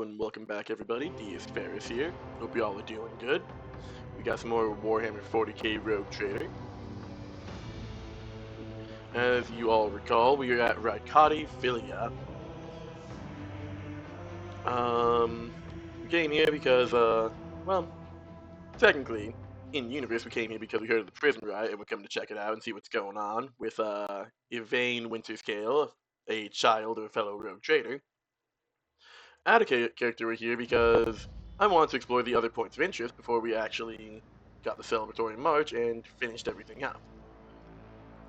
and welcome back everybody. Deis Ferrous here. Hope you all are doing good. We got some more Warhammer 40k Rogue Trader. As you all recall, we are at Raikati Philia. We came here because, well, technically, in universe we came here because we heard of the prison riot and we come to check it out and see what's going on with, Yvain Winterscale, a child of a fellow Rogue Trader. Add a character here because I wanted to explore the other points of interest before we actually got the celebratory march and finished everything up.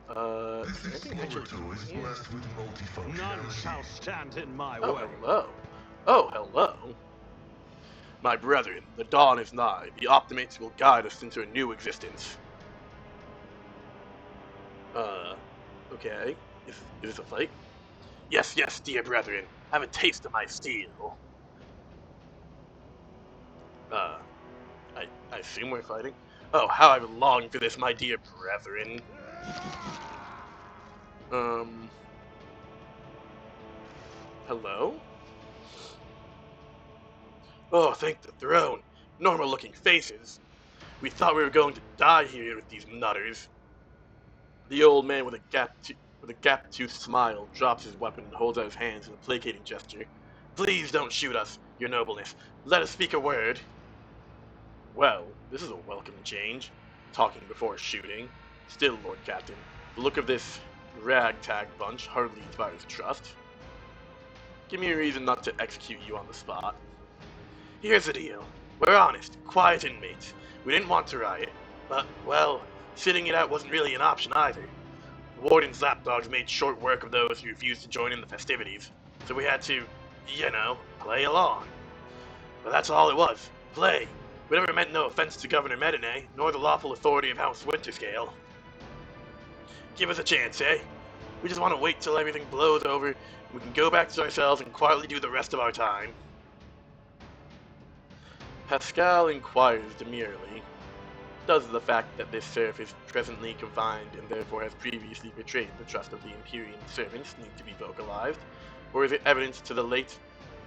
This explorator is blessed with multifunctionality. None shall stand in my Oh, way. hello. Oh, hello. My brethren, the dawn is nigh. The Optimates will guide us into a new existence. Okay. Is this a fight? Yes, yes, dear brethren. Have a taste of my steel. I assume we're fighting. Oh, how I've longed for this, my dear brethren. Hello? Oh, thank the throne. Normal-looking faces. We thought we were going to die here with these nutters. The old man with a gap-toothed smile drops his weapon and holds out his hands in a placating gesture. Please don't shoot us, your nobleness. Let us speak a word. Well, this is a welcome change. Talking before shooting. Still, Lord Captain, the look of this ragtag bunch hardly inspires trust. Give me a reason not to execute you on the spot. Here's the deal. We're honest, quiet inmates. We didn't want to riot, but, well, sitting it out wasn't really an option either. The warden's lapdogs made short work of those who refused to join in the festivities, so we had to, play along. But that's all it was. Play. We never meant no offense to Governor Medine, nor the lawful authority of House Winterscale. Give us a chance, eh? We just want to wait till everything blows over, and we can go back to ourselves and quietly do the rest of our time. Pascal inquires demurely. Does the fact that this serf is presently confined and therefore has previously betrayed the trust of the Imperial servants need to be vocalized, or is it evidence to the late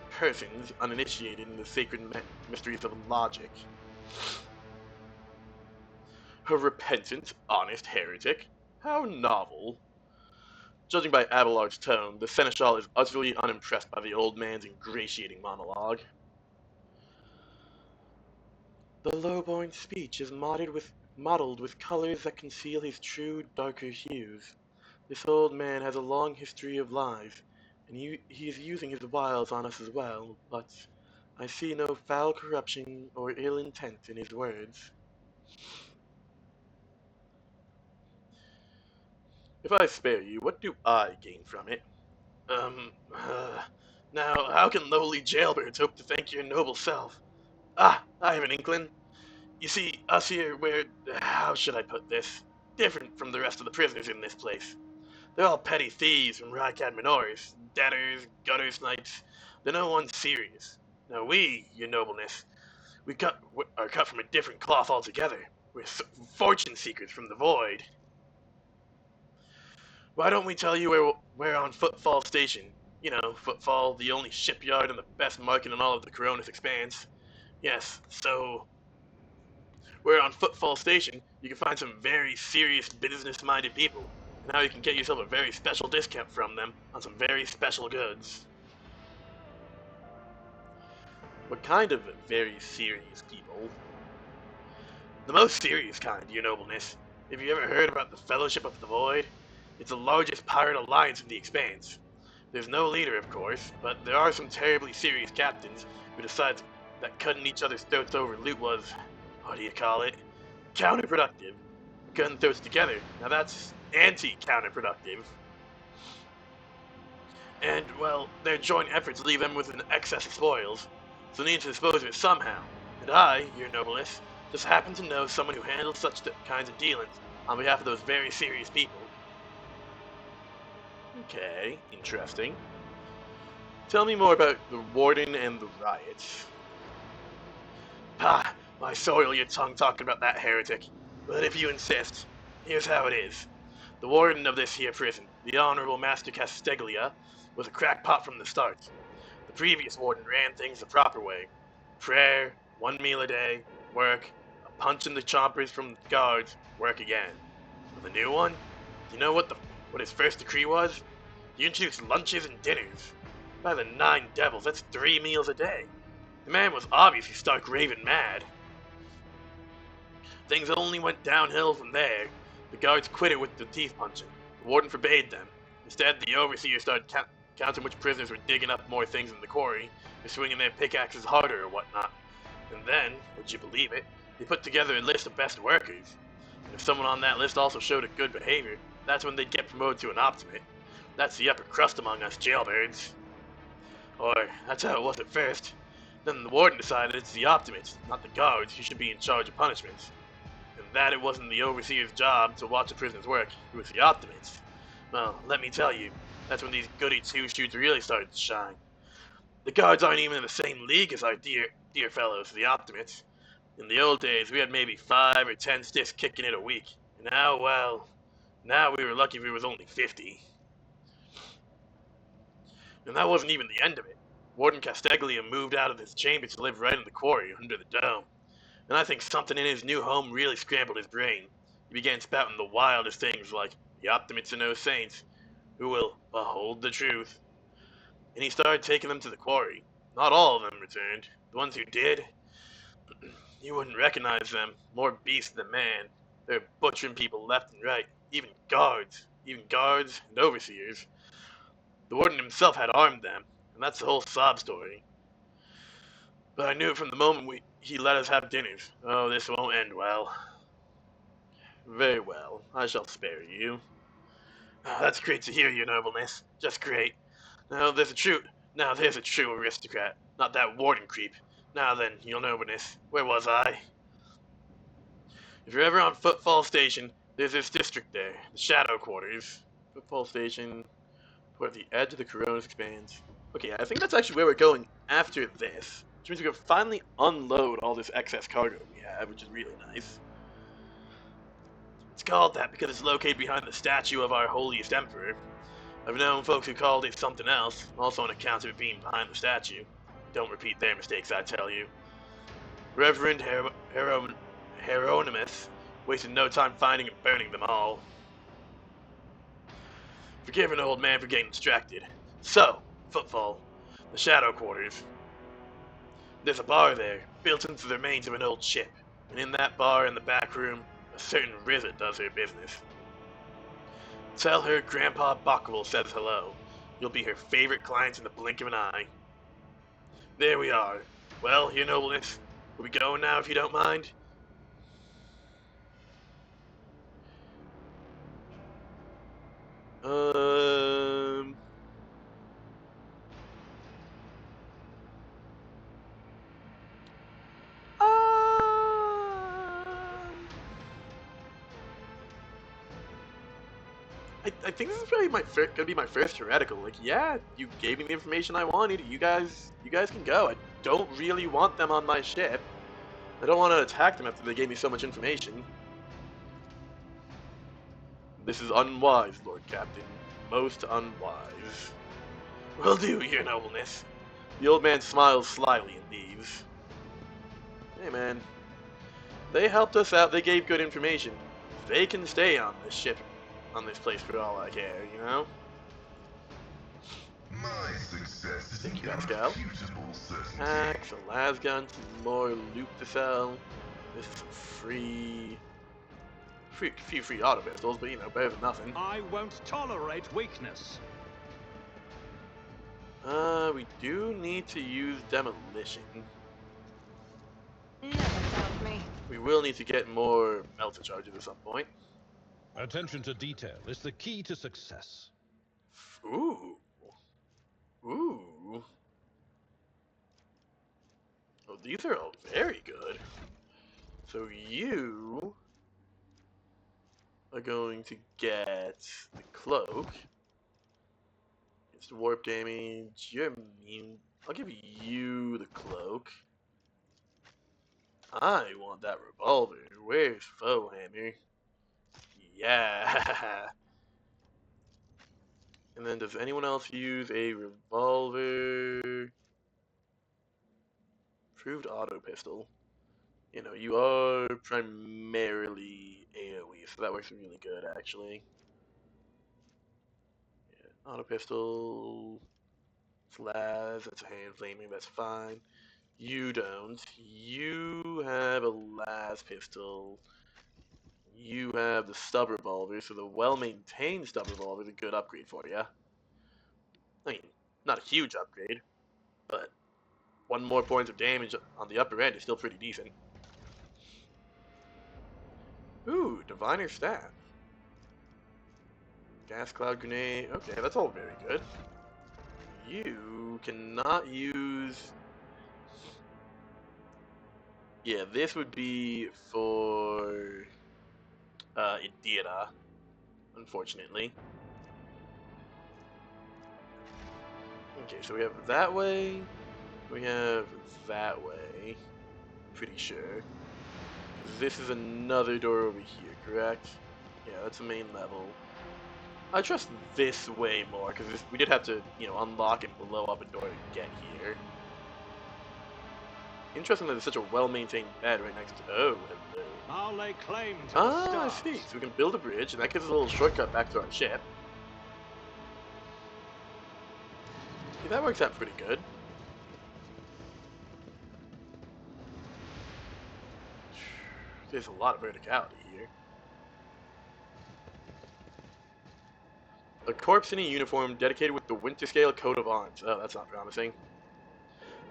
persons uninitiated in the sacred mysteries of logic? A repentant, honest heretic? How novel. Judging by Abelard's tone, the seneschal is utterly unimpressed by the old man's ingratiating monologue. The low-born speech is mottled with colors that conceal his true, darker hues. This old man has a long history of lies, and he is using his wiles on us as well, but I see no foul corruption or ill intent in his words. If I spare you, what do I gain from it? Now, how can lowly jailbirds hope to thank your noble self? Ah, I have an inkling. You see, us here, we're, how should I put this, different from the rest of the prisoners in this place. They're all petty thieves from Rykad Minoris, debtors, gutter snipes. They're no one serious. Now we, your nobleness, are cut from a different cloth altogether. We're fortune seekers from the void. Why don't we tell you we're on Footfall Station? You know, Footfall, the only shipyard and the best market in all of the Coronis expanse. Yes, so we're on Footfall Station. You can find some very serious business-minded people, and now you can get yourself a very special discount from them on some very special goods. What kind of very serious people? The most serious kind, your nobleness. Have you ever heard about the Fellowship of the Void? It's the largest pirate alliance in the Expanse. There's no leader, of course, but there are some terribly serious captains who decide that cutting each other's throats over loot was, what do you call it? Counterproductive. Cutting throats together, now that's anti-counterproductive. And, well, their joint efforts leave them with an excess of spoils, so they need to dispose of it somehow. And I, your nobleness, just happen to know someone who handles such kinds of dealings on behalf of those very serious people. Okay, interesting. Tell me more about the Warden and the riots. Ah, my soil your tongue talking about that heretic. But if you insist, here's how it is. The warden of this here prison, the Honorable Master Casteglia, was a crackpot from the start. The previous warden ran things the proper way. Prayer, 1 meal a day, work, a punch in the chompers from the guards, work again. But the new one? Do you know what his first decree was? He introduced lunches and dinners. By the 9 devils, that's 3 meals a day. The man was obviously stark raving mad. Things only went downhill from there. The guards quit it with the teeth punching. The warden forbade them. Instead, the overseer started counting which prisoners were digging up more things in the quarry, or swinging their pickaxes harder or whatnot. And then, would you believe it, they put together a list of best workers. And if someone on that list also showed a good behavior, that's when they'd get promoted to an optimate. That's the upper crust among us jailbirds. Or, that's how it was at first. Then the warden decided it's the optimates, not the guards, who should be in charge of punishments. And that it wasn't the overseer's job to watch the prisoners work, it was the optimates. Well, let me tell you, that's when these goody two-shoots really started to shine. The guards aren't even in the same league as our dear fellows, the optimates. In the old days, we had maybe 5 or 10 stiffs kicking it a week. And now, well, now we were lucky if it was only 50. And that wasn't even the end of it. Warden Casteglia moved out of his chamber to live right in the quarry, under the dome. And I think something in his new home really scrambled his brain. He began spouting the wildest things like, the optimates are no saints, who will behold the truth. And he started taking them to the quarry. Not all of them returned. The ones who did, you wouldn't recognize them. More beast than man. They're butchering people left and right. Even guards and overseers. The warden himself had armed them, and that's the whole sob story. But I knew it from the moment he let us have dinners. Oh, this won't end well. Very well, I shall spare you. Oh, that's great to hear, your nobleness. Just great. Now there's a true aristocrat, not that warden creep. Now then, your nobleness, where was I? If you're ever on Footfall Station, there's this district there, the Shadow Quarters. Footfall Station, where the edge of the Coronas expands. Okay, I think that's actually where we're going after this. Which means we can finally unload all this excess cargo we have, which is really nice. It's called that because it's located behind the statue of our holiest emperor. I've known folks who called it something else, also on account of it being behind the statue. Don't repeat their mistakes, I tell you. Reverend Hieronymus wasted no time finding and burning them all. Forgive an old man for getting distracted. So, Footfall, the Shadow Quarters. There's a bar there, built into the remains of an old ship, and in that bar in the back room, a certain Rizza does her business. Tell her Grandpa Bockwell says hello. You'll be her favorite client in the blink of an eye. There we are. Well, your nobleness, we'll be going now if you don't mind. I think this is probably gonna be my first heretical. Like, yeah, you gave me the information I wanted. You guys can go. I don't really want them on my ship. I don't want to attack them after they gave me so much information. This is unwise, Lord Captain. Most unwise. Will do, your nobleness. The old man smiles slyly and leaves. Hey, man. They helped us out. They gave good information. They can stay on this ship, on this place for all I care, you know? My success is Thank you, Pascal. irrefutable certainty. Axe, a lasgun, some more loot to sell. This is free auto pistols, but you know, better than nothing. I won't tolerate weakness. We do need to use demolition. Never doubt me. We will need to get more melter charges at some point. Attention to detail is the key to success. Ooh. Ooh. Oh, these are all very good. So you are going to get the cloak. It's the warp damage. You're immune. I'll give you the cloak. I want that revolver. Where's Foehammer? Yeah. And then does anyone else use a revolver? Improved auto pistol. You know, you are primarily AoE, so that works really good, actually. Yeah, auto pistol, Slaz, that's a hand flaming, that's fine. You don't. You have a las pistol. You have the stub revolver, so the well-maintained stub revolver is a good upgrade for you. I mean, not a huge upgrade, but one more point of damage on the upper end is still pretty decent. Ooh, Diviner Staff. Gas Cloud Grenade. Okay, that's all very good. You cannot use... Yeah, this would be for Idira, unfortunately. Okay, so we have that way. We have that way. Pretty sure. This is another door over here, correct? Yeah, that's the main level. I trust this way more, because we did have to, you know, unlock and blow up a door to get here. Interesting that there's such a well-maintained bed right next to... Oh, hello. I'll lay claim to the Ah, I stars. see. So we can build a bridge, and that gives us a little shortcut back to our ship. Yeah, that works out pretty good. There's a lot of verticality here. A corpse in a uniform dedicated with the winter scale coat of arms. Oh, that's not promising.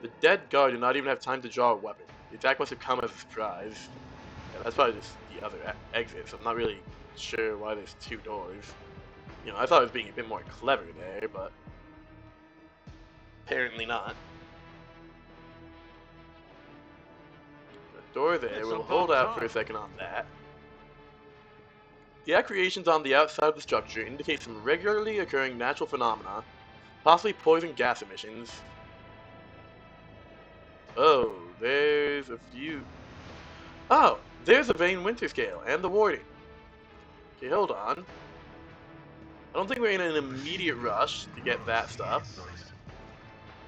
The dead guard did not even have time to draw a weapon. The attack must have come as a surprise. Yeah, that's probably just the other exit, so I'm not really sure why there's two doors. You know, I thought I was being a bit more clever there, but apparently not. The door there, we'll hold out for a second on that. The accretions on the outside of the structure indicate some regularly occurring natural phenomena, possibly poison gas emissions. Oh, there's a few... Oh, there's the Vane Winter Scale and the Warden. Okay, hold on. I don't think we're in an immediate rush to get that stuff.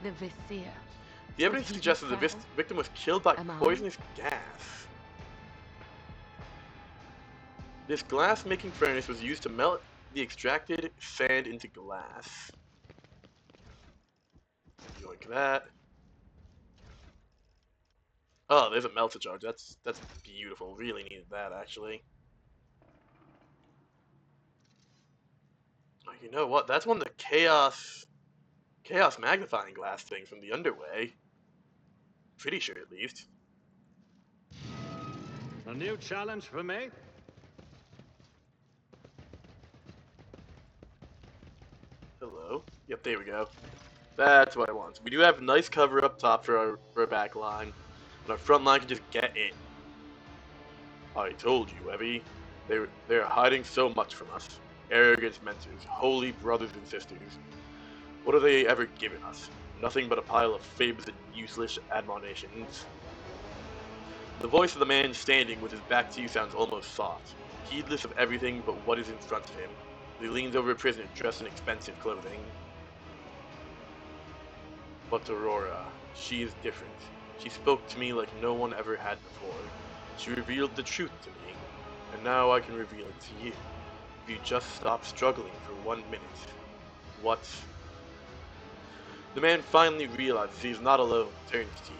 The Vizier. The evidence suggests that the victim was killed by poisonous gas. This glass-making furnace was used to melt the extracted sand into glass. Like that. Oh, there's a melter charge. That's beautiful. Really needed that, actually. Oh, you know what? That's one of the chaos magnifying glass things from the underway. Pretty sure, at least. A new challenge for me? Hello. Yep, there we go. That's what I want. We do have nice cover up top for our back line, and our front line can just get in. I told you, Evie. They're hiding so much from us. Arrogant mentors, holy brothers and sisters. What have they ever given us? Nothing but a pile of fibs and useless admonitions. The voice of the man standing with his back to you sounds almost soft, heedless of everything but what is in front of him. He leans over a prisoner dressed in expensive clothing. But Aurora, she is different. She spoke to me like no one ever had before. She revealed the truth to me, and now I can reveal it to you. If you just stop struggling for 1 minute. What? The man finally realizes he is not alone, turns to you.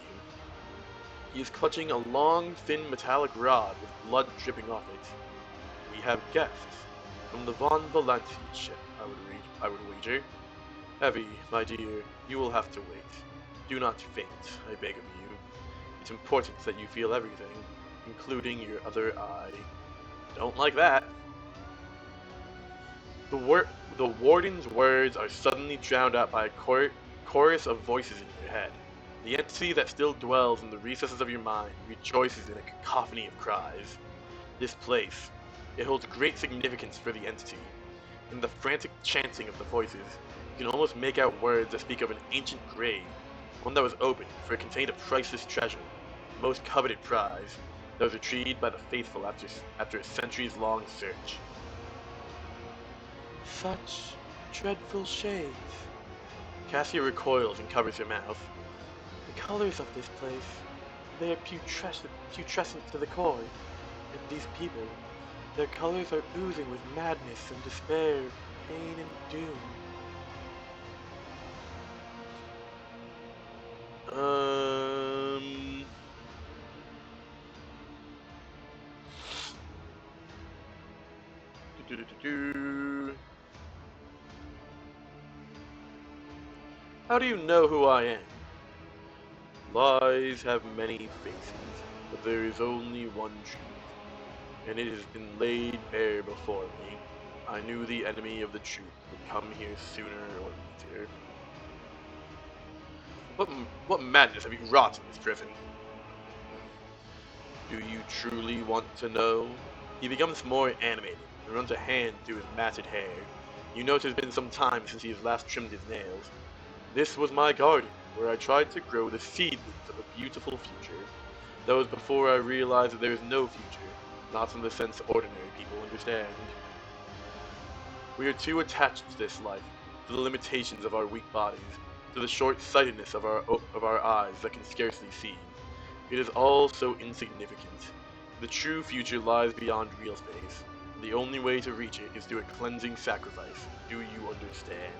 He is clutching a long, thin metallic rod with blood dripping off it. We have guests from the Von Valenti ship, I would wager. Evie, my dear, you will have to wait. Do not faint, I beg of you. It's important that you feel everything, including your other eye. Don't like that. The warden's words are suddenly drowned out by a chorus of voices in your head. The entity that still dwells in the recesses of your mind rejoices in a cacophony of cries. This place, it holds great significance for the entity. In the frantic chanting of the voices, you can almost make out words that speak of an ancient grave, one that was opened, for it contained a priceless treasure, the most coveted prize, that was retrieved by the faithful after a centuries-long search. Such dreadful shades. Cassia recoils and covers her mouth. The colors of this place, they are putrescent to the core. And these people, their colors are oozing with madness and despair, pain and doom. Um... Do-do-do-do-do. How do you know who I am? Lies have many faces, but there is only one truth, and it has been laid bare before me. I knew the enemy of the truth would come here sooner or later. What madness have you wrought in this prison? Do you truly want to know? He becomes more animated and runs a hand through his matted hair. You notice it's been some time since he has last trimmed his nails. This was my garden, where I tried to grow the seedlings of a beautiful future. That was before I realized that there is no future, not in the sense ordinary people understand. We are too attached to this life, to the limitations of our weak bodies, to the short-sightedness of our eyes that can scarcely see. It is all so insignificant. The true future lies beyond real space. The only way to reach it is through a cleansing sacrifice. Do you understand?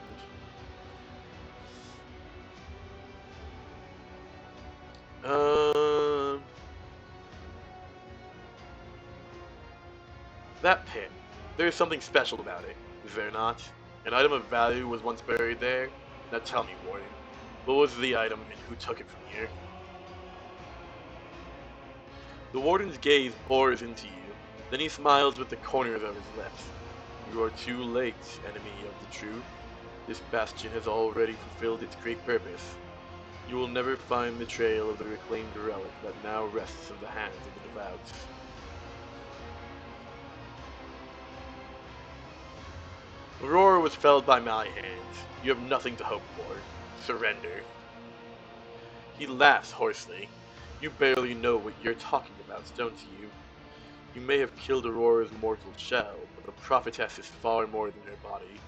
That pit. There is something special about it, is there not? An item of value was once buried there. Now tell me, Warden, what was the item and who took it from here? The Warden's gaze bores into you, then he smiles with the corners of his lips. You are too late, enemy of the truth. This bastion has already fulfilled its great purpose. You will never find the trail of the reclaimed relic that now rests in the hands of the devout. Aurora was felled by my hands. You have nothing to hope for. Surrender. He laughs hoarsely. You barely know what you're talking about, don't you? You may have killed Aurora's mortal shell, but the prophetess is far more than her body.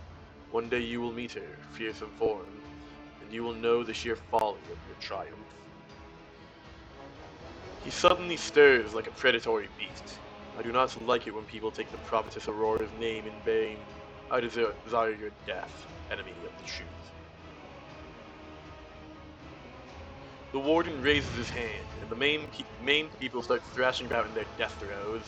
One day you will meet her, fearsome form, and you will know the sheer folly of your triumph. He suddenly stirs like a predatory beast. I do not like it when people take the prophetess Aurora's name in vain. I desire your death, enemy of the truth. The warden raises his hand, and the main people start thrashing about in their death throes.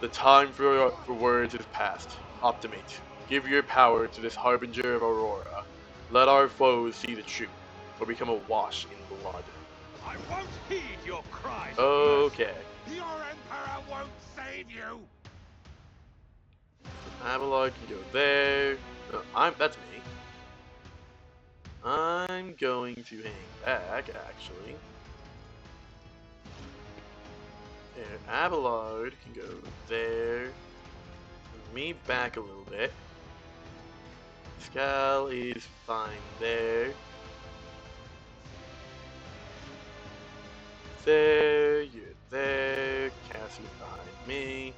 The time for words is past. Optimate, give your power to this harbinger of Aurora. Let our foes see the truth, or become awash in blood. I won't heed your cries. Okay. Your emperor won't save you. Abelard can go there. No, that's me. I'm going to hang back, actually. There, Abelard can go there. Me back a little bit. Scal is fine there. There, you're there. Cassie's behind me.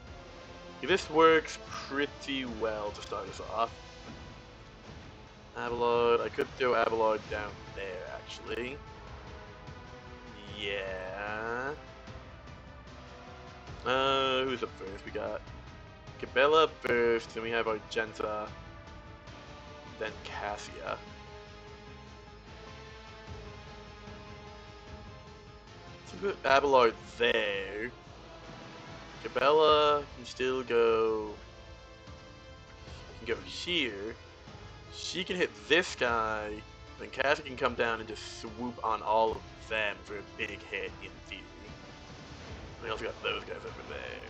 Okay, this works pretty well to start us off. Abelard, I could throw Abelard down there, actually. Yeah. Who's up first? We got Cabela first, then we have Argenta, then Cassia. So put Abelard there. Cabela can still go. Can go here. She can hit this guy. Then Cassia can come down and just swoop on all of them for a big hit in theory. We also got those guys over there.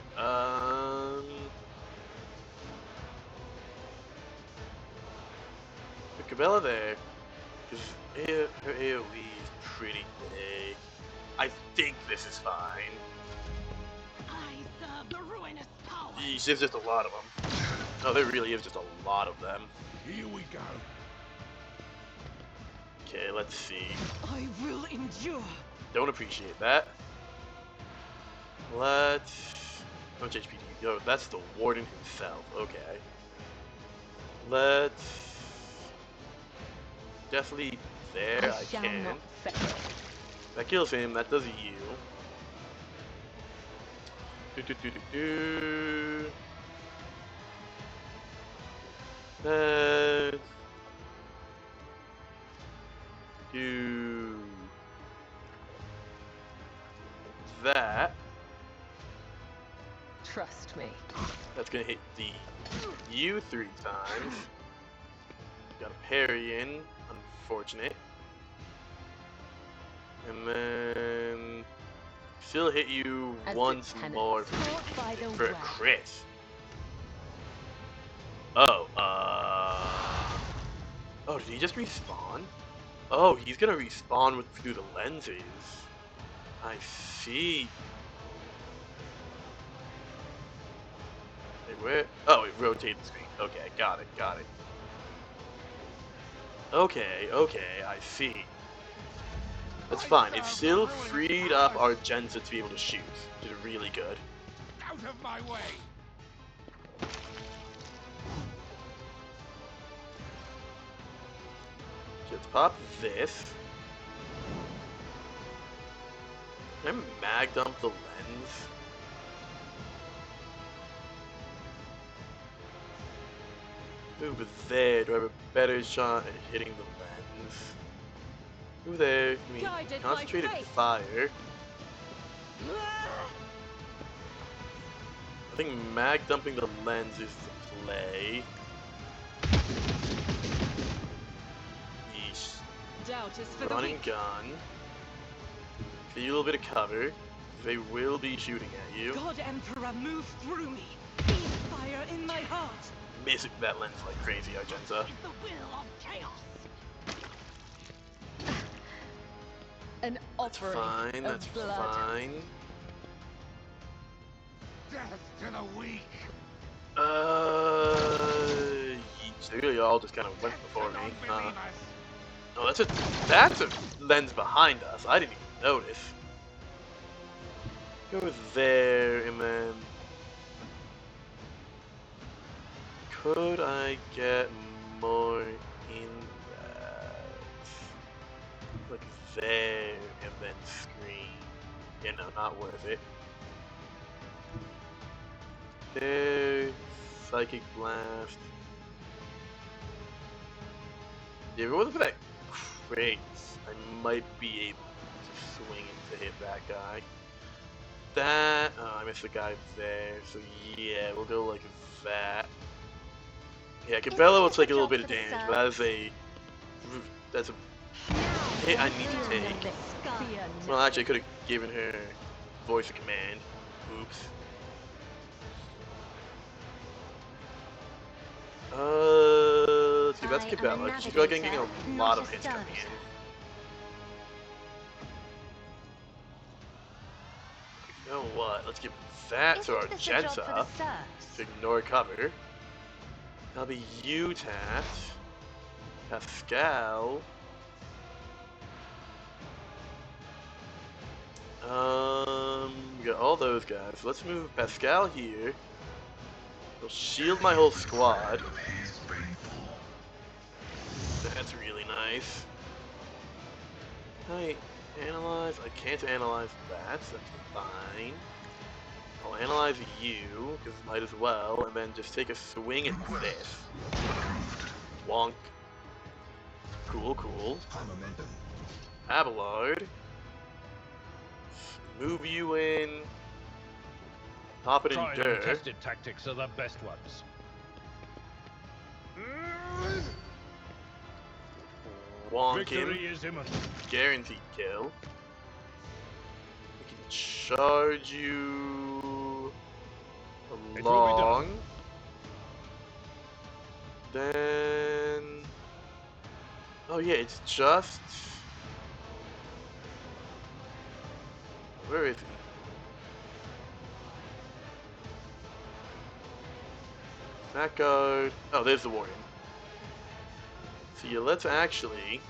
Put Cabela there, because her AoE is pretty big. I think this is fine. I serve the ruinous power. Yeesh, there's just a lot of them. Oh, there really is just a lot of them. Here we go. Okay, let's see. I will endure. Don't appreciate that. Let's... How much HP do you go? That's the Warden himself. Okay. Let's definitely there. I shall can. not fail. That kills him. That does you. Do. Let's do that. Trust me. That's gonna hit the you 3 times. Got a parry in. Unfortunate. And then still hit you As once its more penance, caught by the for a wrath. crit. Oh, oh, did he just respawn? Oh, he's gonna respawn through the lenses. I see. Wait, where? Oh, it rotated the screen. Okay, got it. Okay, I see. That's fine. It still freed up our Genza to be able to shoot, which is really good. Out of my way! So let's pop this. Can I mag dump the lens? Over there, do I have a better shot at hitting the lens? Over there, I mean, Guided by concentrated fate. fire. I think mag dumping the lens is the play. Yeesh. Doubt is for the Run and weak. gun. Feel a little bit of cover. They will be shooting at you. God Emperor, move through me. Be fire in my heart. Missing that lens like crazy, Argenta. Is the will of chaos. An That's offering fine, of that's blood. fine. Death to the weak! Yeesh, they really all just kind of went Death before to me. non-believers! Oh, that's a lens behind us. I didn't even notice. Go there, and then could I get more in that? Like there, and then screen. Yeah, no, not worth it. There, psychic blast. Yeah, if it wasn't for that crate, I might be able to swing it to hit that guy. That, oh, I missed the guy there, so yeah, we'll go like that. Yeah, Cabela will take a little bit of damage, but that's a hit I need to take. Well, actually, I could have given her voice of command. Oops. Let's see, that's Cabela. She's like getting a lot of hits coming in. You know what? Let's give that to Argenta to ignore cover. That'll be you tapped. Pascal. We got all those guys. Let's move Pascal here. He'll shield my whole squad. That's really nice. Can I analyze? I can't analyze that, so that's fine. I'll analyze you, because might as well, and then just take a swing at this. Wonk. Cool. Abelard. Move you in. Pop it in Tried and dirt. tested tactics are the best ones. Wonk Victory him. is imminent. Guaranteed kill. We can charge you It will be along. Then, oh yeah, it's just. Where is he? That guard. Oh, there's the warrior. So yeah, let's actually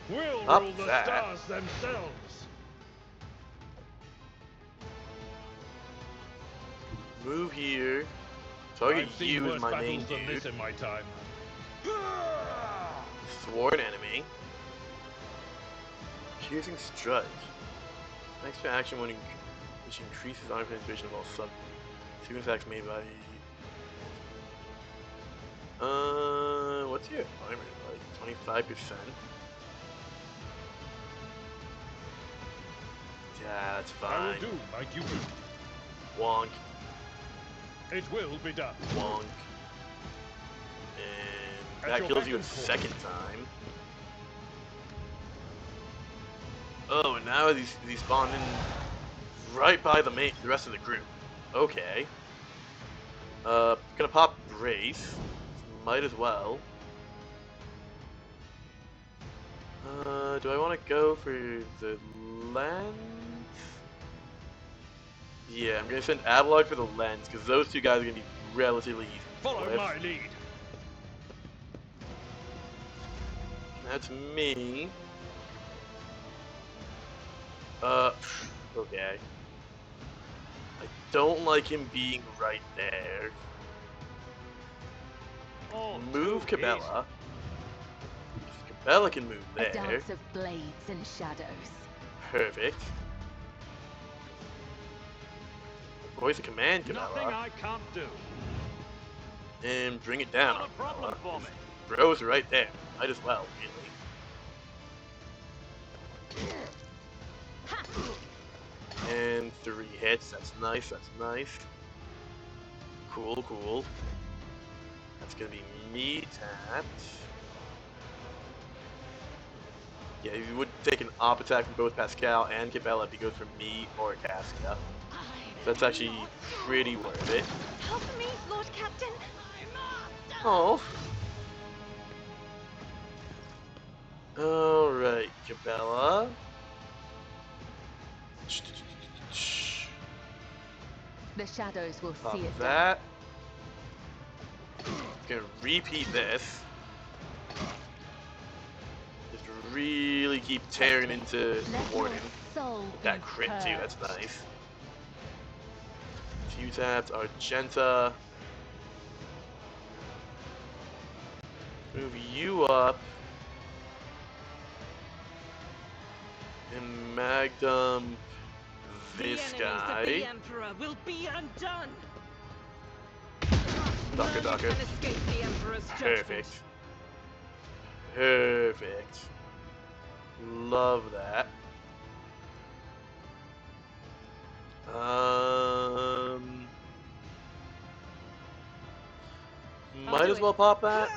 We'll up rule the that. stars themselves. Move here. Target I've seen you as worse my main battles than dude. this in my time. Sworn enemy. Piercing strike. Extra action which increases armor penetration of all sub sequence attacks made by. What's your armor like? 25%. Yeah, that's I fine. will do like you will. Wonk, It will be done. wonk, and At that your kills you a beck and call. second time. Oh, and now he's spawned in right by the rest of the group. Okay. Gonna pop Brace. Might as well. Do I want to go for the lens? Yeah, I'm gonna send Avalog for the lens because those two guys are gonna be relatively easy to deal Follow with. my lead. That's me. Okay. I don't like him being right there. Oh, Move too Cabela. Cabela can move A there. dance of blades and shadows. Perfect. Voice of command easy. Nothing Cabela. I can't do. And bring it down. Not a problem for me. Bro's right there. Might as well, really. And 3 hits. That's nice. That's nice. Cool, cool. That's gonna be me tapped. Yeah, you would take an op attack from both Pascal and Cabela if he goes for me or Cassia. So that's actually pretty worth it. Help me, Lord Captain. Oh. Alright, Cabela. The shadows will Pop see it done. that. Gonna repeat this. Just really keep tearing into the Let warden. your soul be That crit too, that's purged. nice. Few taps, Argenta. Move you up. And Magdum this The guy. enemies of the Emperor will be undone. Ducker, None ducker. can escape the Emperor's Perfect. judgment. Perfect. Love that. Might as well pop that.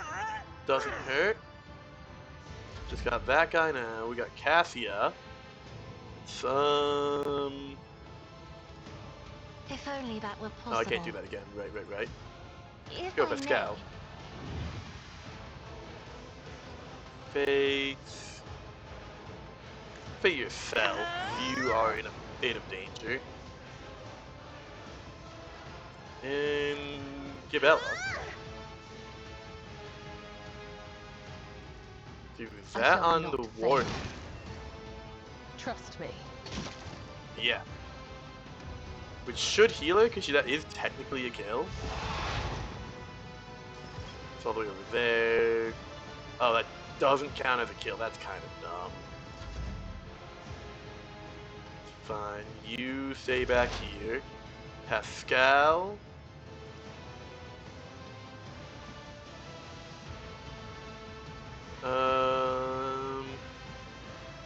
Doesn't hurt. Just got that guy now. We got Cassia. If only that were possible. Oh, I can't do that again. Right. If Go I Pascal. may. Fate. Fate yourself. You are in a bit of danger. And Gibella. Do I that shall on not the fail. warden. Trust me. Yeah. Which should heal her, because that is technically a kill. It's all the way over there. Oh, that doesn't count as a kill. That's kind of dumb. Fine. You stay back here. Pascal.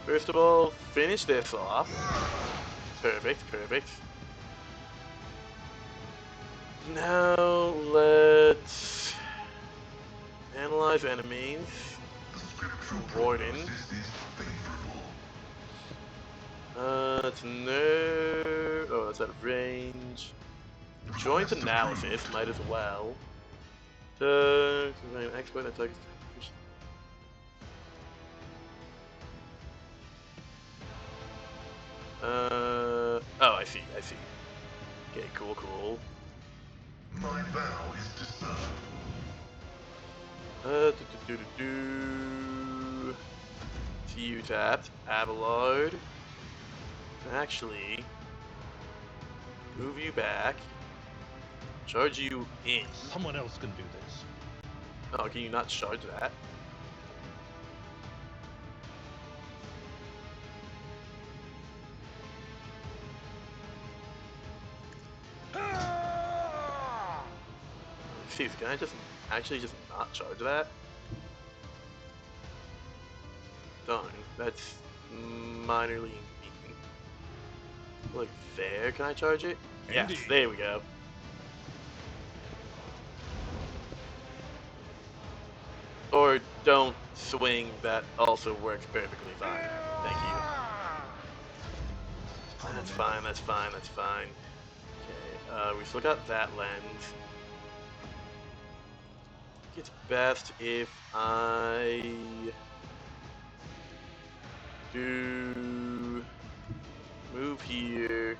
First of all, finish this off. Perfect. Now let's analyze enemies. Warden. It's no. Oh, that's out of range. Joint analysis might as well. An expert attack. Oh, I see. Okay, cool. My vow is discerned. TU tapped. Avalard. Actually, move you back. Charge you in. Someone else can do this. Oh, can you not charge that? Jeez, can I just actually just not charge that? Darn, that's minorly inconvenient. Like there, can I charge it? Yes, Indeed. there we go. Or don't swing, that also works perfectly fine. Thank you. That's fine, that's fine, that's fine. Okay, we still got that lens. I think it's best if I do move here.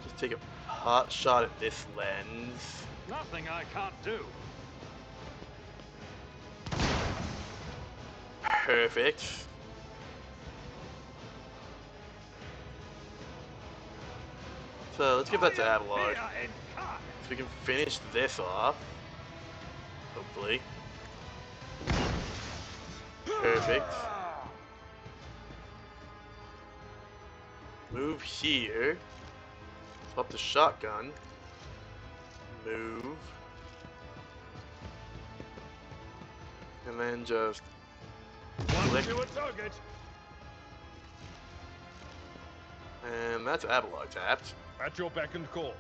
Just take a hot shot at this lens. Nothing I can't do. Perfect. So let's give that to Avalard. So we can finish this off. Hopefully. Perfect. Move here. Swap the shotgun. Move. And then just click. To a target. And that's Avalard tapped. At your beck and call.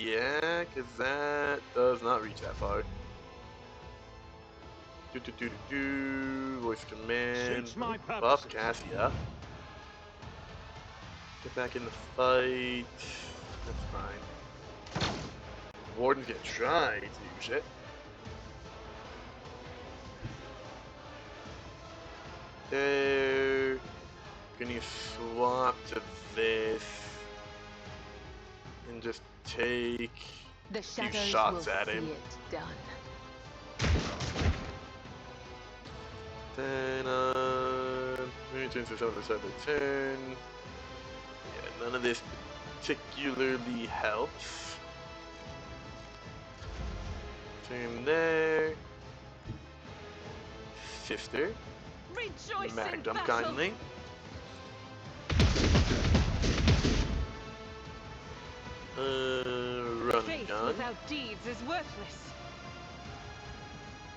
Yeah, because that does not reach that far. Voice command. Suits my Buff purposes. Cassia. Get back in the fight. That's fine. Warden's gonna try to use it. There. Can you swap to this and just take The a few shadows shots will at see him? it done. Then turns to turn. Yeah, none of this particularly helps. Turn there. Sister. Rejoice in Magnum battle. kindly. Run Faith gun. without deeds is worthless.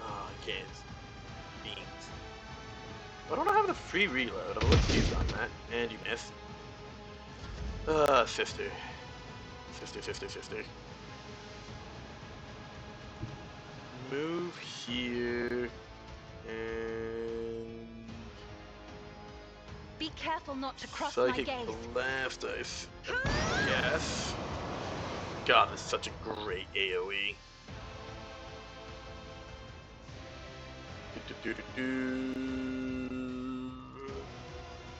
Oh, I can't. Beans. I don't have the free reload. I'll let you on that. And you missed. Sister. Sister. Move here. And Be careful not to cross Psychic my gaze. Blast Ice. Yes. God, this is such a great AoE.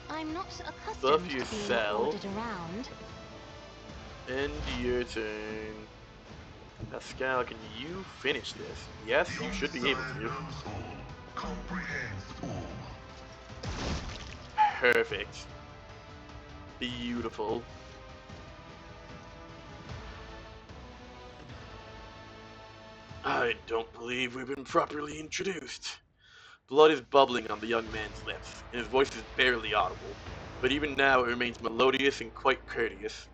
I'm not accustomed Buff to being yourself. ordered around. End your turn. Pascal, can you finish this? Yes, you should be able to. Comprehends all. Perfect. Beautiful. I don't believe we've been properly introduced. Blood is bubbling on the young man's lips, and his voice is barely audible, but even now it remains melodious and quite courteous.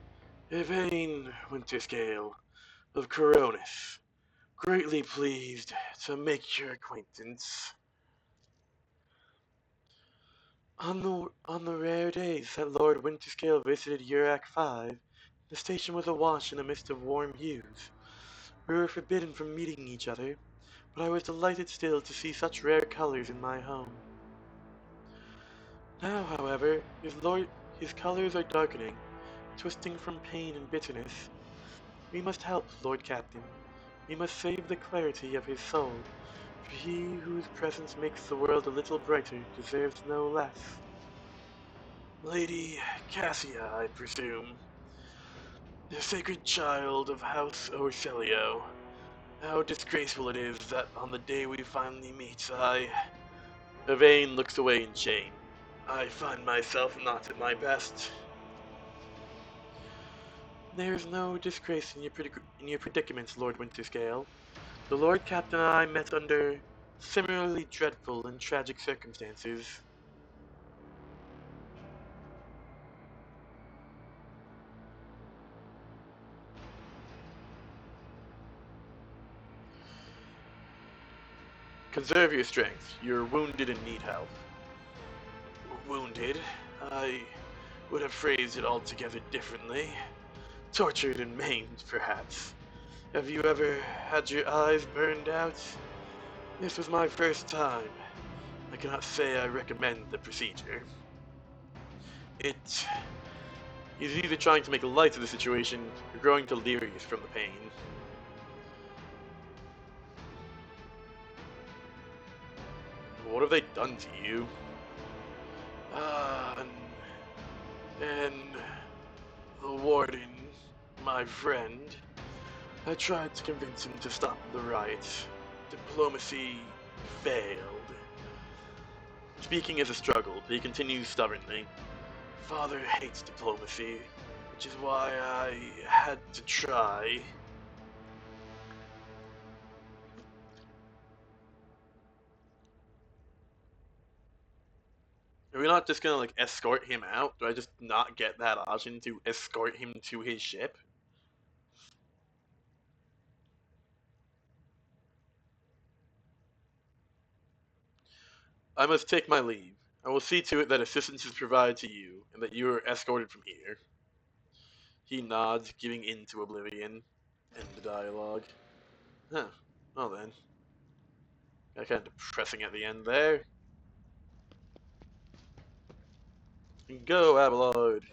Yvain Winterscale of Coronis, greatly pleased to make your acquaintance. On the rare days that Lord Winterscale visited Urak 5, the station was awash in a mist of warm hues. We were forbidden from meeting each other, but I was delighted still to see such rare colors in my home. Now, however, his colors are darkening, twisting from pain and bitterness. We must help, Lord Captain. We must save the clarity of his soul, for he whose presence makes the world a little brighter deserves no less. Lady Cassia, I presume, the sacred child of House Orcelio. How disgraceful it is that on the day we finally meet, Yvain looks away in shame. I find myself not at my best. There's no disgrace in your predicaments, Lord Winterscale. The Lord Captain and I met under similarly dreadful and tragic circumstances. Conserve your strength. You're wounded and need help. Wounded? I would have phrased it altogether differently. Tortured and maimed, perhaps. Have you ever had your eyes burned out? This was my first time. I cannot say I recommend the procedure. It is either trying to make light of the situation or growing delirious from the pain. What have they done to you? Ah, and the warden, my friend, I tried to convince him to stop the riots. Diplomacy failed. Speaking is a struggle, but he continues stubbornly. Father hates diplomacy, which is why I had to try. Are we not just gonna like escort him out? Do I just not get that option to escort him to his ship? I must take my leave. I will see to it that assistance is provided to you, and that you are escorted from here. He nods, giving in to oblivion. End the dialogue. Huh. Well then. Got kind of depressing at the end there. Go, Abelard!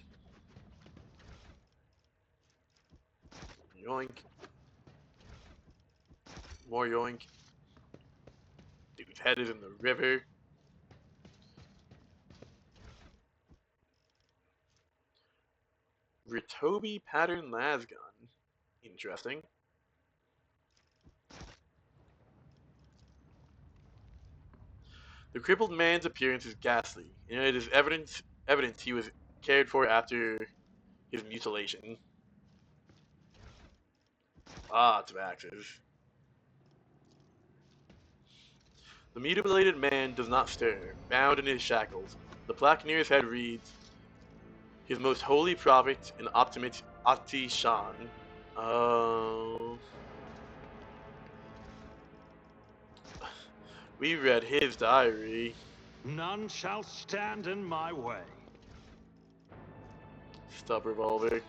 Yoink. More yoink. Dude's head is in the river. Ritobi pattern lasgun. Interesting. The crippled man's appearance is ghastly, and it is evidence he was cared for after his mutilation. Ah, tabaxes. The mutilated man does not stir, bound in his shackles. The plaque near his head reads, His most holy prophet and optimate Ati Shan. We read his diary. None shall stand in my way. Stub revolver.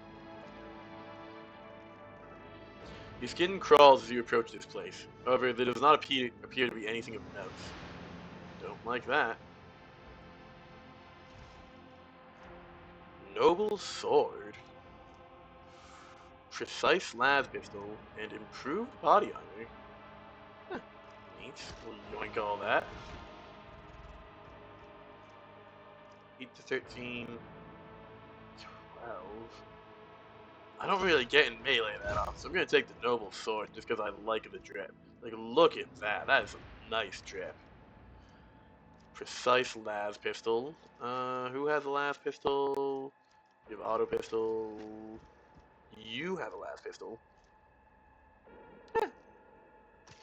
Your skin crawls as you approach this place. However, there does not appear to be anything of note. Don't like that. Noble sword. Precise las pistol and improved body armor. Huh. Neat. We'll yoink all that. 8 to 13. 12. I don't really get in melee that often, so I'm gonna take the noble sword just because I like the drip. Like, look at that. That is a nice drip. Precise las pistol. Who has a las pistol? You have auto pistol. You have a las pistol. Eh,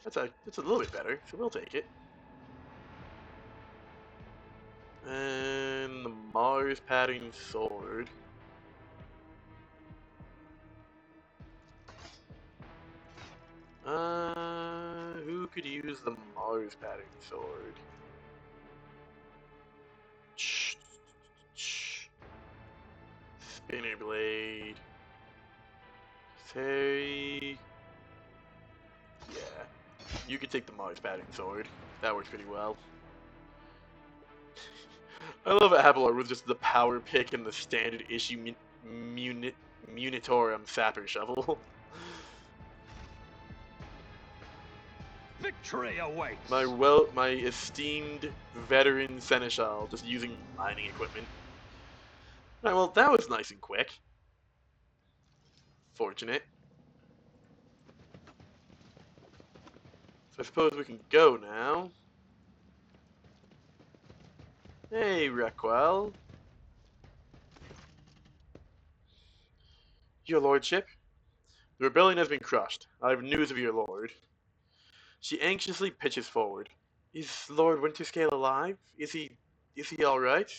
that's a little bit better, so we'll take it. And the Mars pattern sword. Who could use the Mars pattern sword? Spinner blade. Fairy. Yeah. You could take the Mars pattern sword. That works pretty well. I love Abelard with just the power pick and the standard issue Munitorum sapper shovel. Victory awaits. My esteemed veteran seneschal just using mining equipment. Alright, well that was nice and quick. Fortunate. So I suppose we can go now. Hey, Requel. Your lordship? The rebellion has been crushed. I have news of your lord. She anxiously pitches forward. Is Lord Winterscale alive? Is he alright?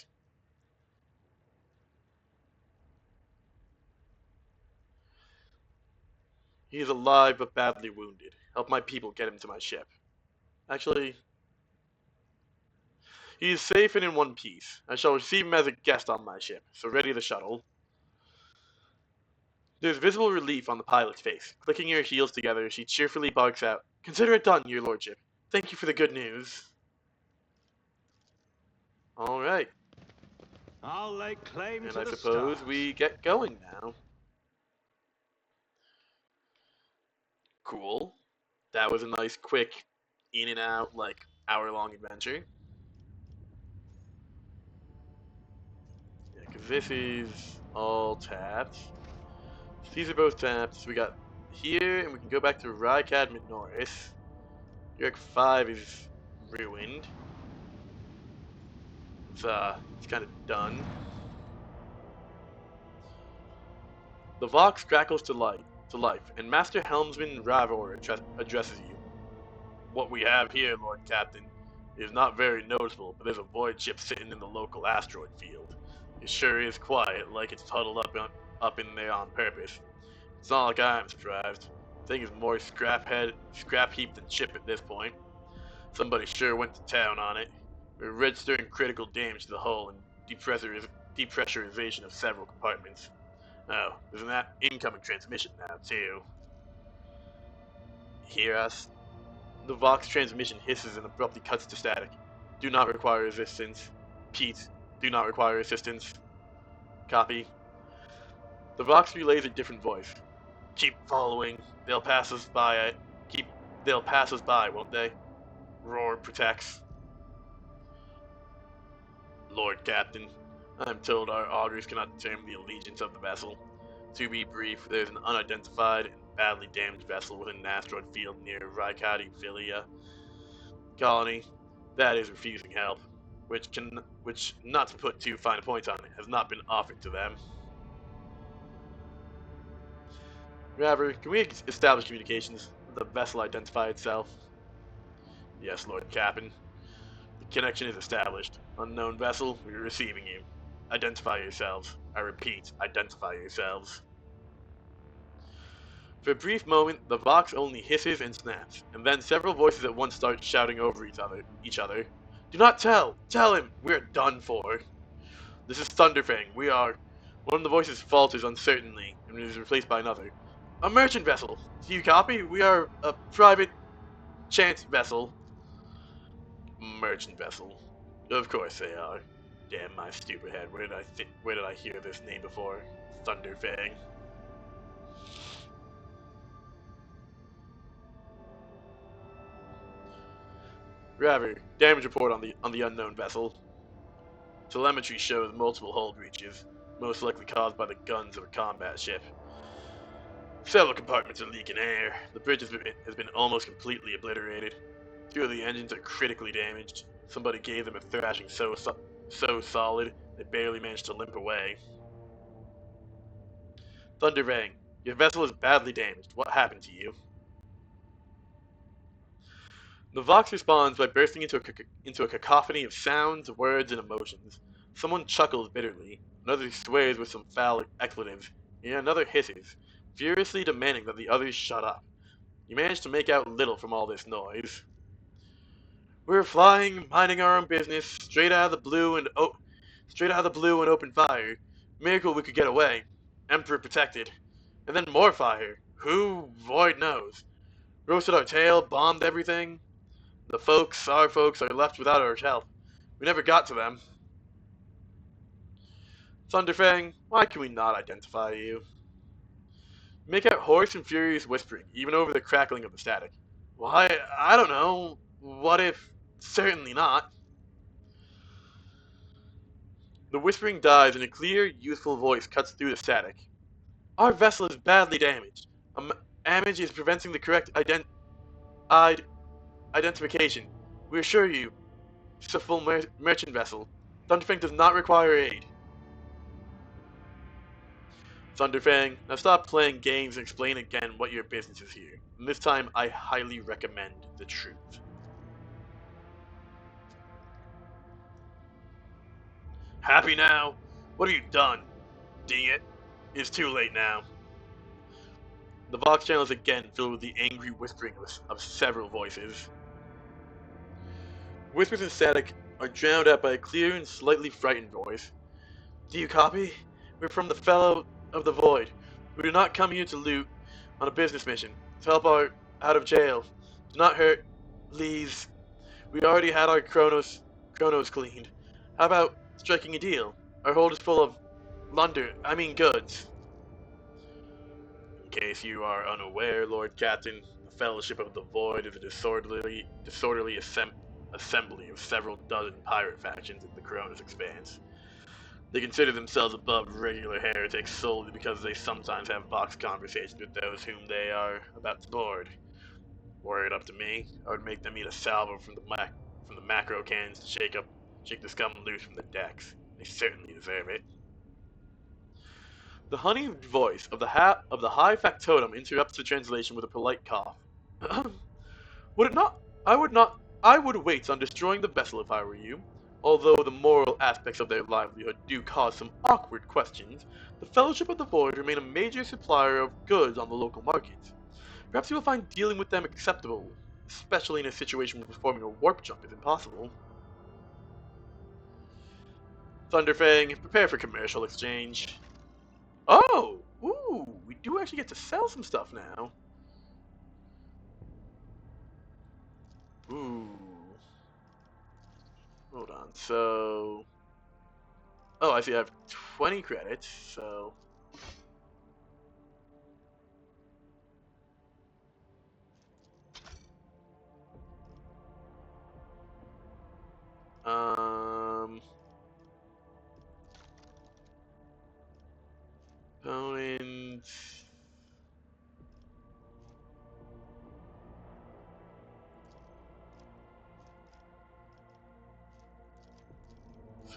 He is alive but badly wounded. Help my people get him to my ship. Actually, he is safe and in one piece. I shall receive him as a guest on my ship, so ready the shuttle. There's visible relief on the pilot's face. Clicking her heels together, she cheerfully barks out, Consider it done, your lordship. Thank you for the good news. Alright, I'll lay claim and to I the suppose stars. we get going now. Cool. That was a nice, quick, in and out, like, hour-long adventure. Yeah, because this is all tapped. These are both tapped. So we got here, and we can go back to Rykad North. York 5 is ruined. It's kind of done. The Vox crackles to life, and Master Helmsman Ravor addresses you. What we have here, Lord Captain, is not very noticeable, but there's a void ship sitting in the local asteroid field. It sure is quiet, like it's huddled up in there on purpose. It's not like I'm surprised. Thing is more scrap heap than ship at this point. Somebody sure went to town on it. We're registering critical damage to the hull and depressurization of several compartments. Oh, there's an incoming transmission now, too. Hear us? The Vox transmission hisses and abruptly cuts to static. Do not require resistance. Pete, do not require assistance. Copy. The Vox relays a different voice. Keep following. They'll pass us by. They'll pass us by, won't they? Roar protects. Lord Captain, I'm told our augurs cannot determine the allegiance of the vessel. To be brief, there's an unidentified and badly damaged vessel within an asteroid field near Rykadi Philia colony that is refusing help, which, not to put too fine a point on it, has not been offered to them. Raver, can we establish communications? The vessel identify itself? Yes, Lord Captain. The connection is established. Unknown vessel, we are receiving you. Identify yourselves. I repeat, identify yourselves. For a brief moment, the Vox only hisses and snaps, and then several voices at once start shouting over each other. Do not tell! Tell him! We're done for! This is Thunderfang. We are... One of the voices falters uncertainly, and is replaced by another. A merchant vessel! Do you copy? We are a private chance vessel. Merchant vessel. Of course they are. Damn my stupid head. Where did I hear this name before? Thunderfang. Raver, damage report on the unknown vessel. Telemetry shows multiple hull breaches, most likely caused by the guns of a combat ship. Several compartments are leaking air. The bridge has been almost completely obliterated. Two of the engines are critically damaged. Somebody gave them a thrashing so solid they barely managed to limp away. Thundervang, your vessel is badly damaged. What happened to you? The Vox responds by bursting into a cacophony of sounds, words, and emotions. Someone chuckles bitterly, another swears with some foul expletives, and another hisses, furiously demanding that the others shut up. You manage to make out little from all this noise. We're flying, minding our own business, straight out of the blue and open fire. Miracle we could get away. Emperor protected. And then more fire. Who? Void knows. Roasted our tail, bombed everything. Our folks, are left without our help. We never got to them. Thunderfang, why can we not identify you? Make out hoarse and furious whispering, even over the crackling of the static. Why, I don't know. What if... Certainly not. The whispering dies and a clear, youthful voice cuts through the static. Our vessel is badly damaged. Damage is preventing the correct identification. We assure you, it's a full merchant vessel. Thunderfang does not require aid. Thunderfang, now stop playing games and explain again what your business is here. And this time, I highly recommend the truth. Happy now? What have you done? Dang it. It's too late now. The Vox channel is again filled with the angry whispering of several voices. Whispers and static are drowned out by a clear and slightly frightened voice. Do you copy? We're from the Fellow of the Void. We do not come here to loot on a business mission. To help out of jail. Do not hurt Lee's. We already had our Chronos cleaned. How about striking a deal? Our hold is full of goods. In case you are unaware, Lord Captain, the Fellowship of the Void is a disorderly assembly of several dozen pirate factions in the Corona's expanse. They consider themselves above regular heretics solely because they sometimes have box conversations with those whom they are about to board. Were it up to me, I would make them eat a salvo from the macro cans to shake the scum loose from the decks. They certainly deserve it. The honeyed voice of the high factotum interrupts the translation with a polite cough. Would it not? I would not. I would wait on destroying the vessel if I were you. Although the moral aspects of their livelihood do cause some awkward questions, the Fellowship of the Void remain a major supplier of goods on the local market. Perhaps you will find dealing with them acceptable, especially in a situation where performing a warp jump is impossible. Thunderfang, prepare for commercial exchange. Oh! Ooh, we do actually get to sell some stuff now. Ooh. Hold on, so... Oh, I see I have 20 credits, so... Um... Opponents...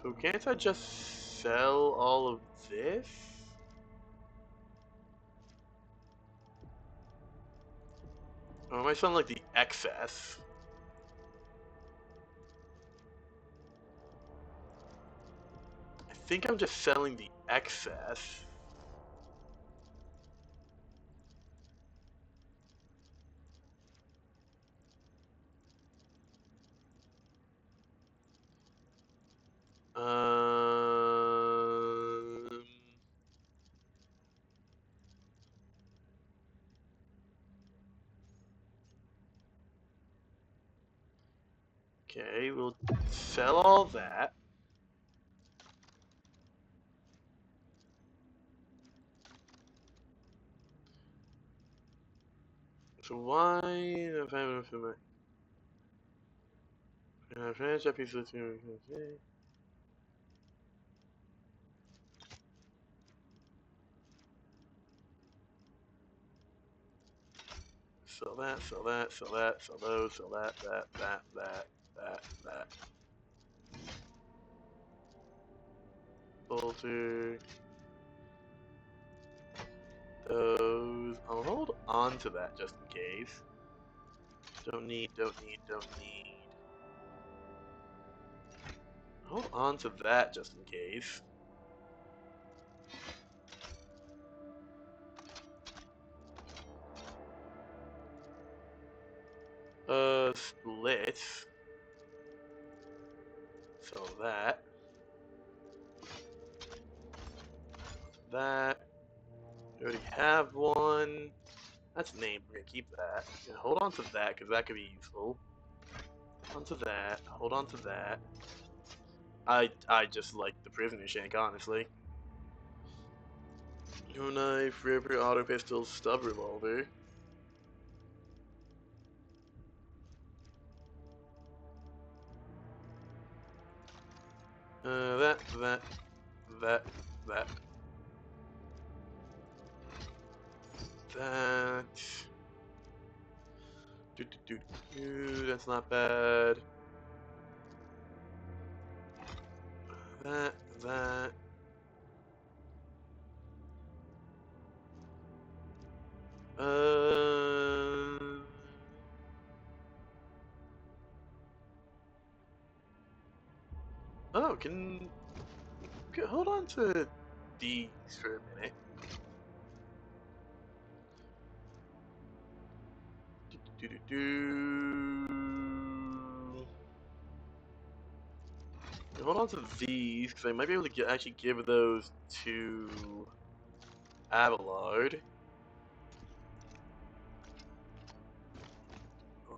So can't I just sell all of this? Or am I selling like the excess? I think I'm just selling the excess. Um... Okay, we'll sell all that. So why if I have my finish that piece of sell that, sell that, sell that, sell those, sell that, that. Bolter. Those. I'll hold on to that just in case. Don't need. Hold on to that just in case. Split. So that. That. We already have one. That's named. We're gonna keep that. Yeah, hold on to that because that could be useful. Hold on to that. Hold on to that. I just like the prisoner shank, honestly. No knife, ripper, auto pistol, stub revolver. That. That. That's not bad. That. can okay, hold on to these for a minute. Hold on to these because I might be able to actually give those to Abelard.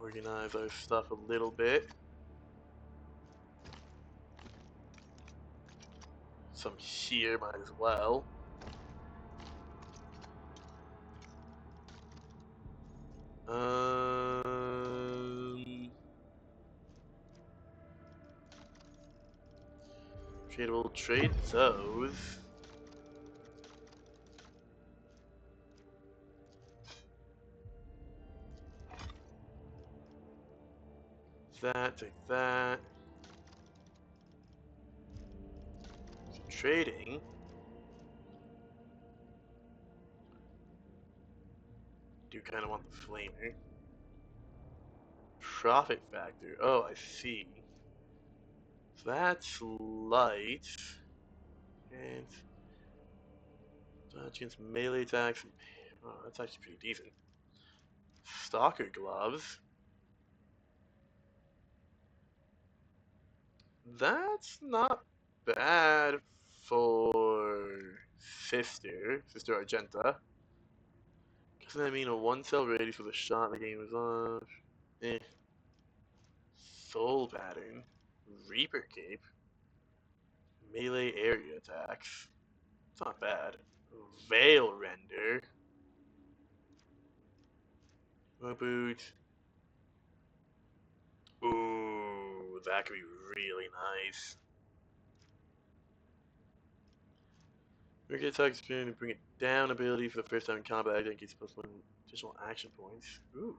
Organize our stuff a little bit. Some here might as well. We'll trade those. That, take that. Trading. Do kind of want the flamer. Profit factor. Oh, I see. So that's light. And dodge against melee attacks. Oh, that's actually pretty decent. Stalker gloves. That's not bad for Sister Argenta. Doesn't that mean a 1-cell radius with a shot the game is off? Eh. Soul pattern. Reaper cape. Melee area attacks. It's not bad. Veil render. Boot. Ooh, that could be really nice. Make attack experience and bring it down ability for the first time in combat. I think it's plus 1 additional action points. Ooh.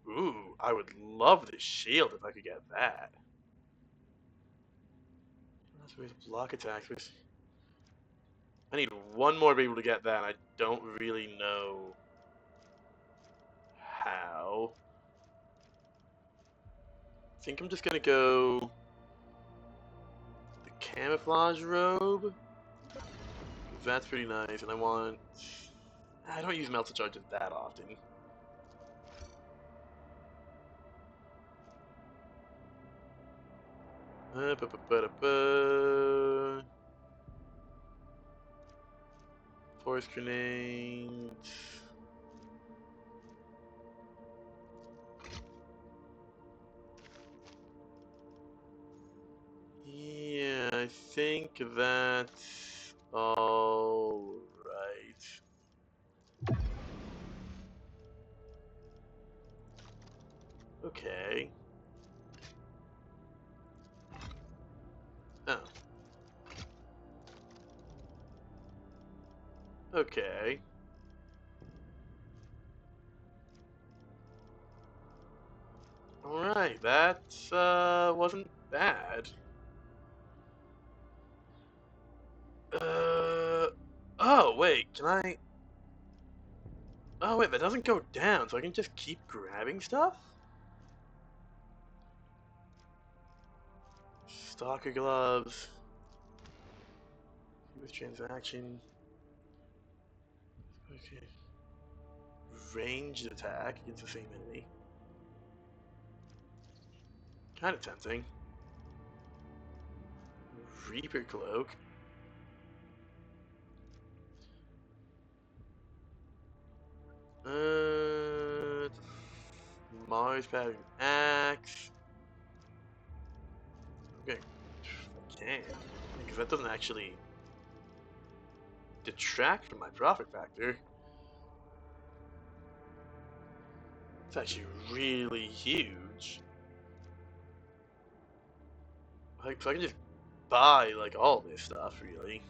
Ooh, I would love the shield if I could get that. That's ways to block attacks. I need one more to be able to get that. I don't really know how. I think I'm just gonna go the camouflage robe. That's pretty nice, and I don't use melted charges that often. Force grenade. Yeah, I think that's all right. Okay. Oh. Okay. Alright, that wasn't bad. Oh wait, can I? Oh wait, that doesn't go down, so I can just keep grabbing stuff? Stalker gloves. With transaction. Okay. Ranged attack against the same enemy. Kind of tempting. Reaper cloak. Mars pattern axe. Okay, I can, because that doesn't actually detract from my profit factor. It's actually really huge. Like, so I can just buy like all this stuff, really.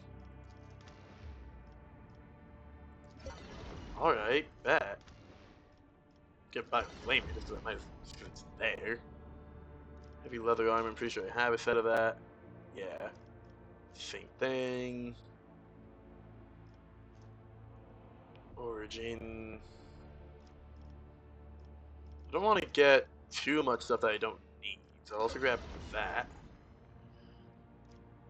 All right, bet. Get buy flamer just because it's there. Heavy leather armor. I'm pretty sure I have a set of that. Yeah. Same thing. Origin. I don't want to get too much stuff that I don't need, so I'll also grab that.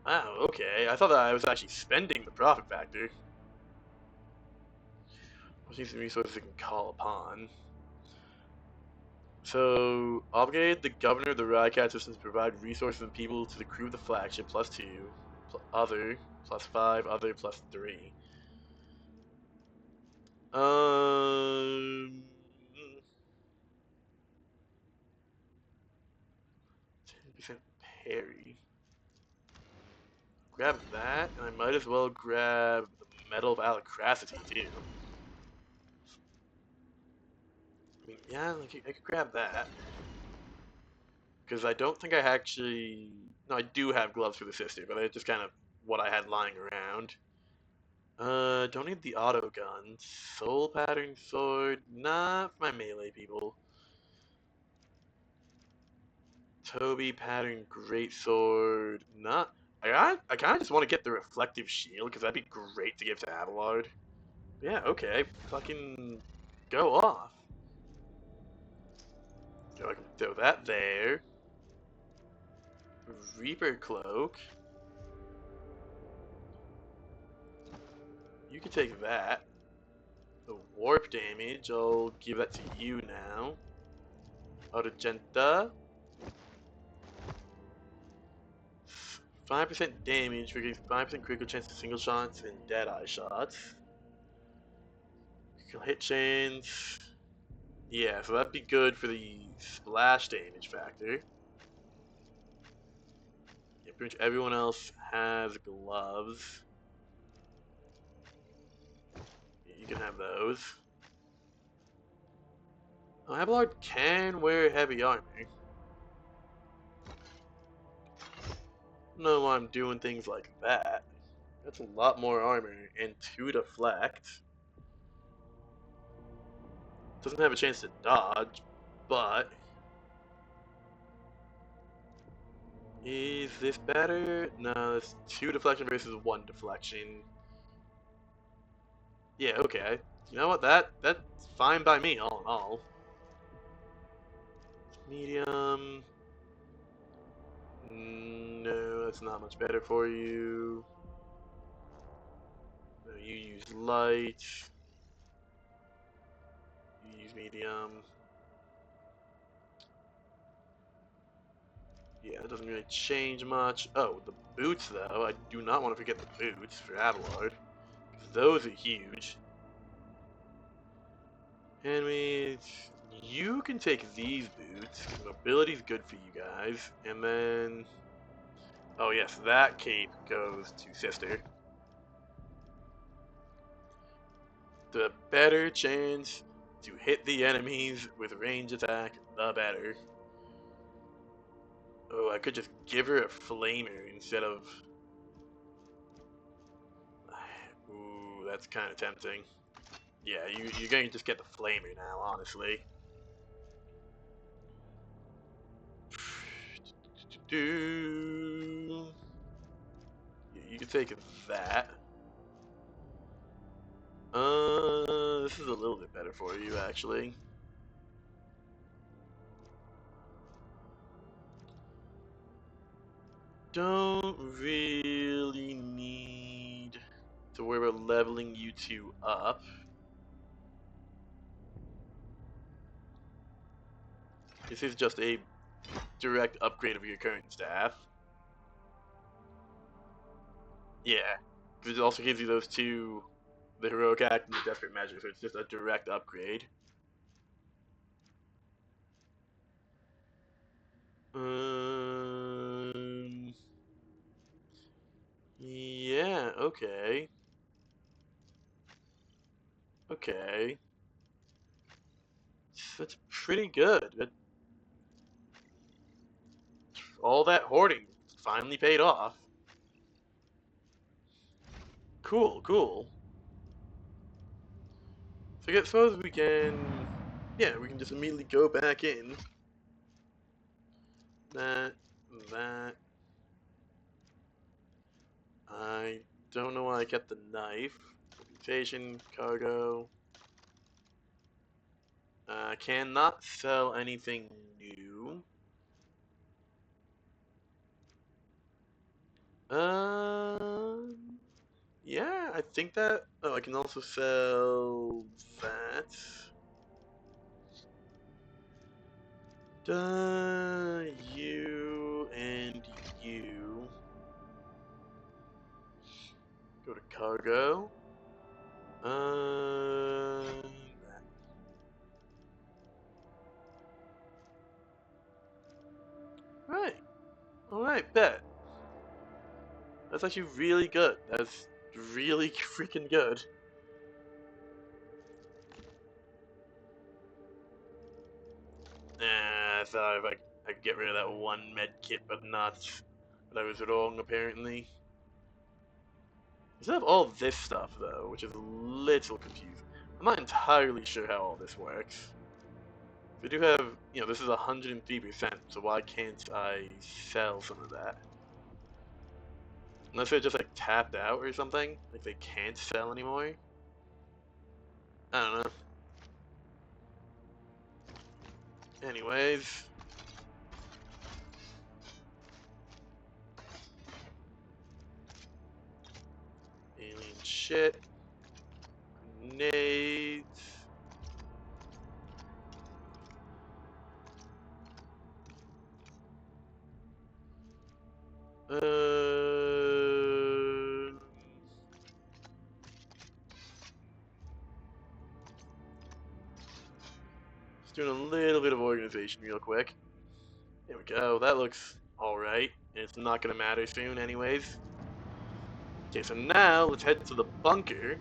Wow, okay. I thought that I was actually spending the profit factor. Which needs some resources I can call upon. So, obligate the governor of the Rycat systems to provide resources and people to the crew of the flagship, +2, other, +5, other, +3. 10% parry. Grab that, and I might as well grab the Medal of Alacracity too. I mean, yeah, I could grab that. Because I don't think I actually... No, I do have gloves for the sister, but it's just kind of what I had lying around. Don't need the auto gun. Soul pattern sword, not for my melee people. Toby pattern great sword, not. I kind of just want to get the reflective shield because that'd be great to give to Abelard. Yeah, okay, fucking go off. So I can throw that there. Reaper cloak. You can take that. The warp damage, I'll give that to you now. Autogenta. 5% damage, we get 5% critical chance to single shots and dead eye shots. Critical hit chance. Yeah, so that'd be good for the splash damage factor. Yeah, pretty much everyone else has gloves. Yeah, you can have those. Oh, Abelard can wear heavy armor. No, I'm doing things like that. That's a lot more armor and 2 deflect. Doesn't have a chance to dodge, but is this better? No, it's 2 deflection versus 1 deflection. Yeah, okay. You know what? That's fine by me, all in all. Medium. No, that's not much better for you. No, you use light. You use medium. Yeah, it doesn't really change much. Oh, the boots, though. I do not want to forget the boots for Abelard. Because those are huge. And you can take these boots. Mobility's good for you guys. And then... Oh, yes, that cape goes to Sister. The better chance to hit the enemies with range attack, the better. Oh, I could just give her a flamer instead of... Ooh, that's kind of tempting. Yeah, you're going to just get the flamer now, honestly. You can take that. This is a little bit better for you, actually. Don't really need to worry about leveling you two up. This is just a direct upgrade of your current staff. Yeah, because it also gives you those two, the Heroic Act and the Desperate Measure, so it's just a direct upgrade. Yeah, okay. Okay. That's pretty good. All that hoarding finally paid off. Cool, cool. So I suppose we can... Yeah, we can just immediately go back in. That. I don't know why I kept the knife. Reputation, cargo. Cannot sell anything new. Um, yeah, I think that. Oh, I can also sell that. You and you. Go to cargo. That. Right. Alright, bet. That's actually really good. That's really freaking good. I thought if I could get rid of that one med kit, but not. But I was wrong, apparently. I still have all this stuff, though, which is a little confusing. I'm not entirely sure how all this works. We do have, this is 103%, so why can't I sell some of that? Unless they're just, like, tapped out or something? Like, they can't sell anymore? I don't know. Anyways. Alien shit. Grenades. Just doing a little bit of organization real quick. There we go. That looks alright. It's not gonna matter soon anyways. Okay, so now let's head to the bunker.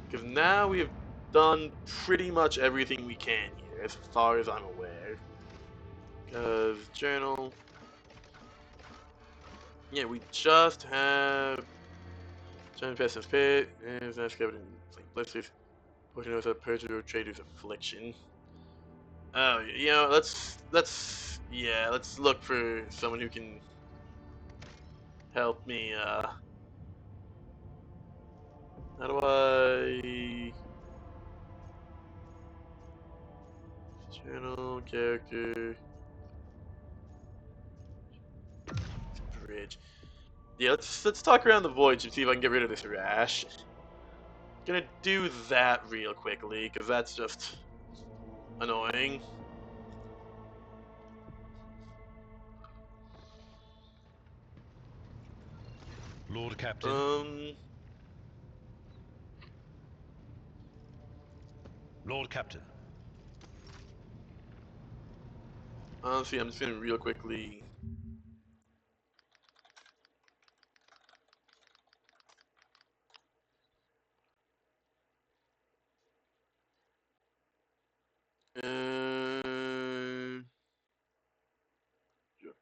Because now we have done pretty much everything we can here, as far as I'm aware. Because journal. Yeah, we just have Giant Pessim's Pit, and that's covered in like blisters. Portion of a Perjurer Trader's Affliction. Oh, let's look for someone who can help me, how do I... Channel, character... Bridge. Yeah, let's talk around the void and see if I can get rid of this rash. Gonna do that real quickly, because that's just annoying. Lord Captain. Lord Captain. Honestly, I'm just gonna real quickly...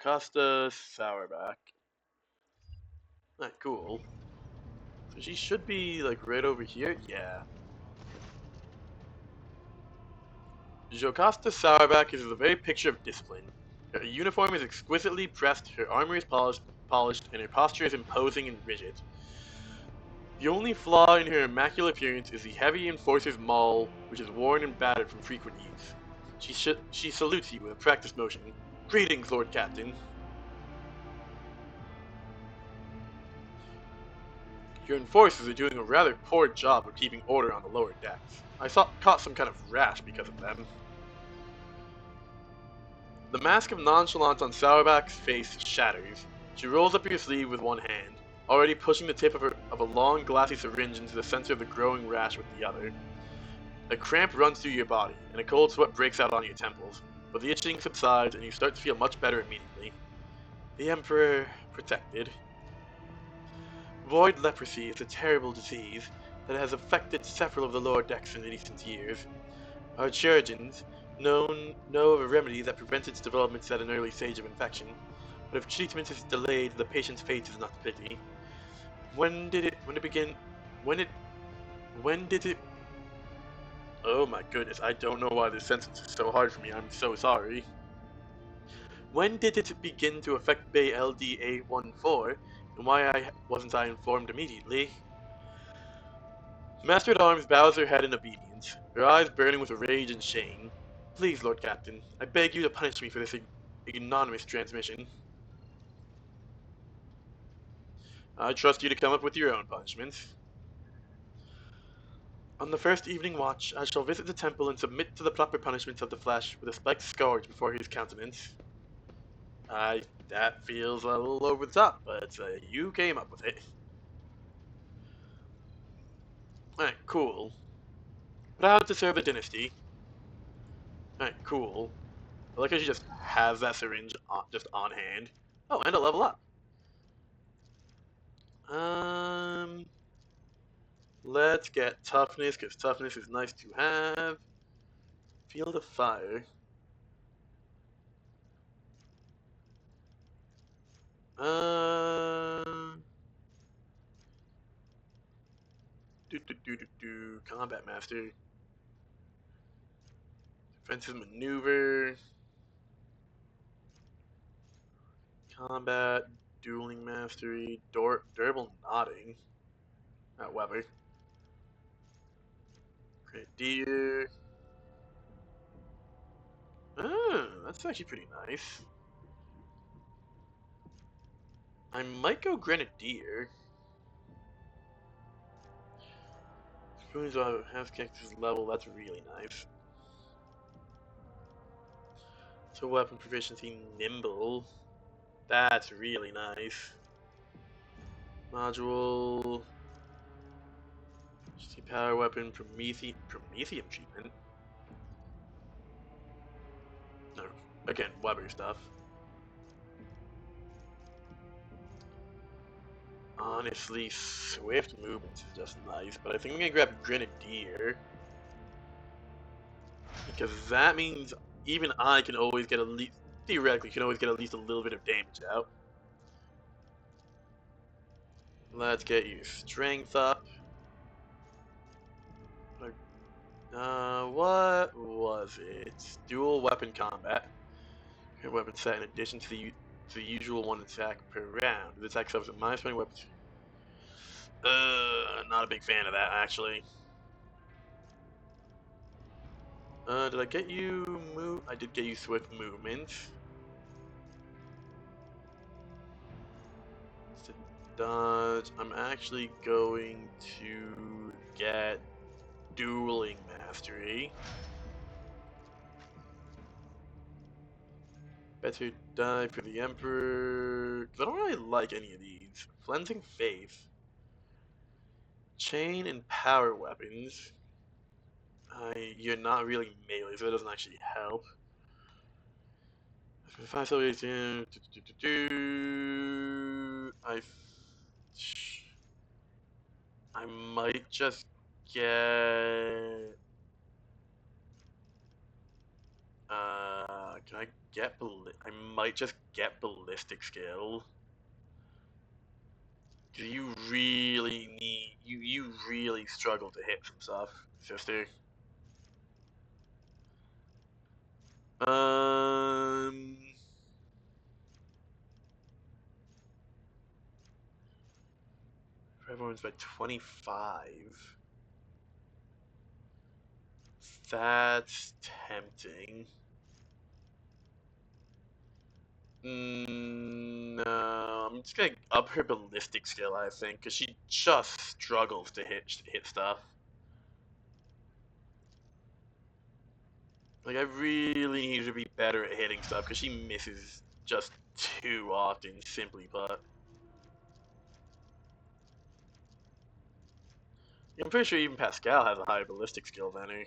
Jocasta Sourback. Not cool. So she should be, like, right over here? Yeah. Jocasta Sourback is the very picture of discipline. Her uniform is exquisitely pressed, her armor is polished, and her posture is imposing and rigid. The only flaw in her immaculate appearance is the heavy enforcer's maul, which is worn and battered from frequent use. She salutes you with a practiced motion. Greetings, Lord Captain. Your enforcers are doing a rather poor job of keeping order on the lower decks. I caught some kind of rash because of them. The mask of nonchalance on Sourback's face shatters. She rolls up her sleeve with one hand, already pushing the tip of a long glassy syringe into the center of the growing rash with the other. A cramp runs through your body, and a cold sweat breaks out on your temples, but the itching subsides and you start to feel much better immediately. The Emperor protected. Void leprosy is a terrible disease that has affected several of the lower decks in recent years. Our chirurgeons know of a remedy that prevents its development at an early stage of infection, but if treatment is delayed, the patient's fate is not to pity. When did it begin? When did it? Oh my goodness, I don't know why this sentence is so hard for me, I'm so sorry. When did it begin to affect Bay LDA-14, and why wasn't I informed immediately? Master at Arms bows her head in obedience, her eyes burning with rage and shame. Please, Lord Captain, I beg you to punish me for this ignominious transmission. I trust you to come up with your own punishments. On the first evening watch, I shall visit the temple and submit to the proper punishments of the flesh with a spiked scourge before his countenance. That feels a little over the top, but you came up with it. Alright, cool. Proud to serve the dynasty. Alright, cool. I like how she just has that syringe just on hand. Oh, and a level up. Um, let's get toughness, because toughness is nice to have. Field of fire. Um, combat master. Defensive maneuver. Combat, dueling mastery, durable nodding. Not Weber. Grenadier. Oh, that's actually pretty nice. I might go Grenadier. Spoons on half Cactus level, that's really nice. So weapon proficiency nimble. That's really nice. Module. See power weapon Promethium treatment. No, again, Weber stuff. Honestly, swift movement is just nice, but I think I'm gonna grab Grenadier. Because that means even I can always get theoretically can always get at least a little bit of damage out. Let's get your strength up. What was it? Dual weapon combat. Your weapon set in addition to the usual one attack per round. The attack suffers a -20 weapon. Not a big fan of that actually. Did I get you move? I did get you swift movement. To dodge. I'm actually going to get dueling mastery. Better die for the Emperor. 'Cause I don't really like any of these. Cleansing Faith. Chain and power weapons. You're not really melee, so that doesn't actually help. Five soldiers in. I might just get. Can I get I might just get ballistic skill. Cause you really need you really struggle to hit some stuff, sister. Um, everyone's by 25. That's tempting. No, I'm just gonna up her ballistic skill, I think, because she just struggles to hit stuff. Like, I really need her to be better at hitting stuff, because she misses just too often, simply put. I'm pretty sure even Pascal has a higher ballistic skill than her.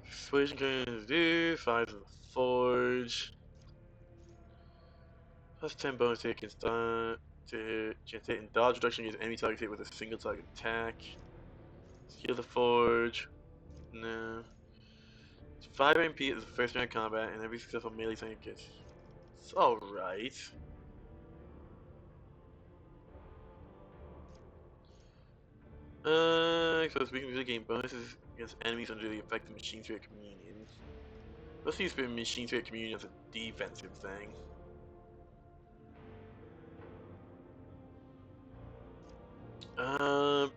Persuasion can do, 5 in the Forge. Plus 10 bonus hit against chance hit and dodge reduction against enemy target hit with a single target attack. Skill the Forge. No. It's 5 MP is the first round combat, and every successful melee target gets. It's alright. So it's weakness to gain bonuses against enemies under the effect of Machine Spirit Communion. Let's use Machine Spirit Communion as a defensive thing.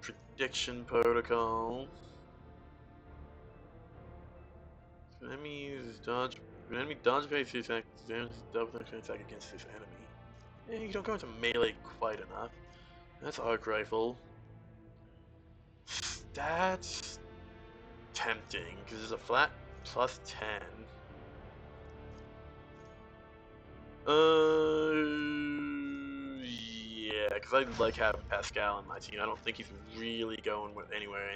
Prediction Protocol. Let me use dodge. When enemy dodge face attack, damage double attack against this enemy. You don't go into melee quite enough. That's arc rifle. That's tempting because it's a flat plus 10. Yeah, because I like having Pascal on my team. I don't think he's really going anywhere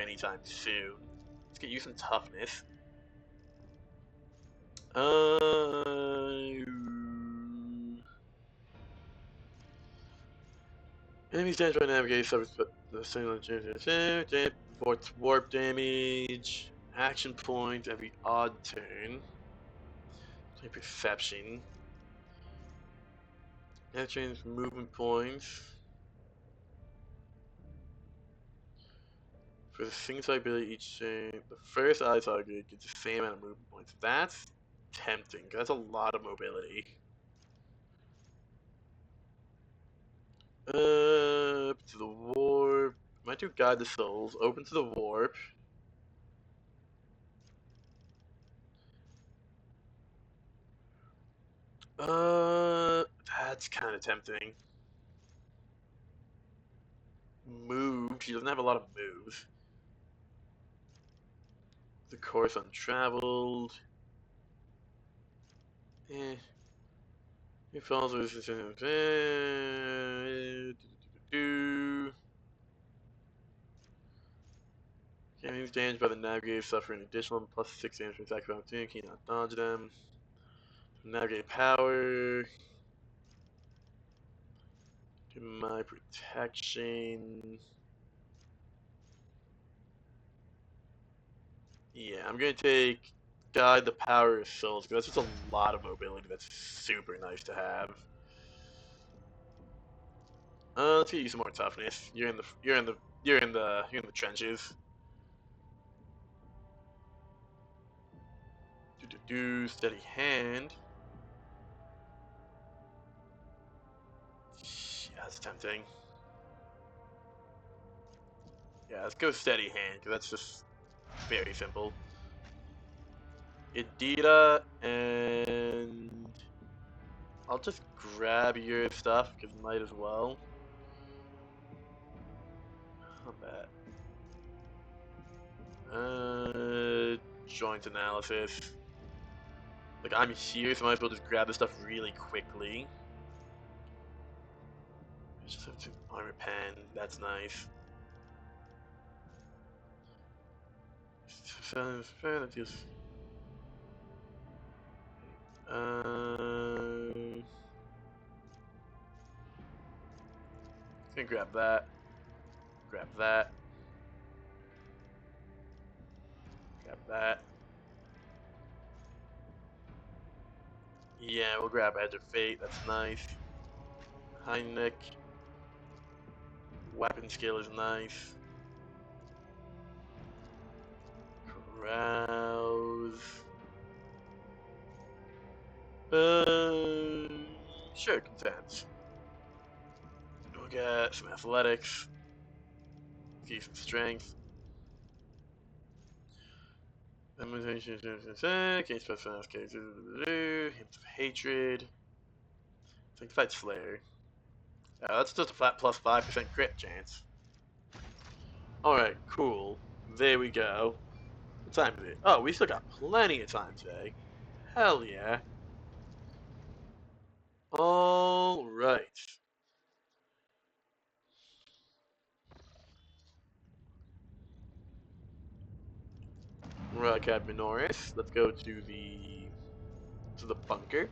anytime soon. Let's get you some toughness. Enemy stands by navigate suffers the single for warp damage. Action point every odd turn. Play perception. That changes movement points. For the single side ability each turn, the first eye target gets the same amount of movement points. That's tempting. That's a lot of mobility. Up to the warp. Might do guide the souls. Open to the warp. That's kind of tempting. Move. She doesn't have a lot of moves. The course untraveled. Eh. It falls with Enemies damaged by the navigator suffer an additional plus 6 damage from attack of opportunity. Cannot dodge them. Navigate power. Do my protection. Yeah, I'm gonna take Guide the Power of Souls because that's just a lot of mobility. That's super nice to have. Let's get you some more toughness. You're in the trenches. Steady hand. Yeah, that's tempting. Yeah, let's go steady hand because that's just very simple. Idita, and I'll just grab your stuff because might as well. Not bad. Joint analysis. Like, I'm here, so I might as well just grab this stuff really quickly. I just have to armor pen. That's nice. That feels. Gonna grab that. Grab that. Grab that. Yeah, we'll grab Edge of Fate. That's nice. Hind neck. Weapon skill is nice. Carouse. Sure, consents. We'll get some athletics. Get some strength. Can't specify cases. Hints of hatred. Sanctified Slayer. That's just a flat plus 5% crit chance. Alright, cool. There we go. What time is it? Oh, we still got plenty of time today. Hell yeah. Alright. Right, Captain Norris. Let's go to the bunker.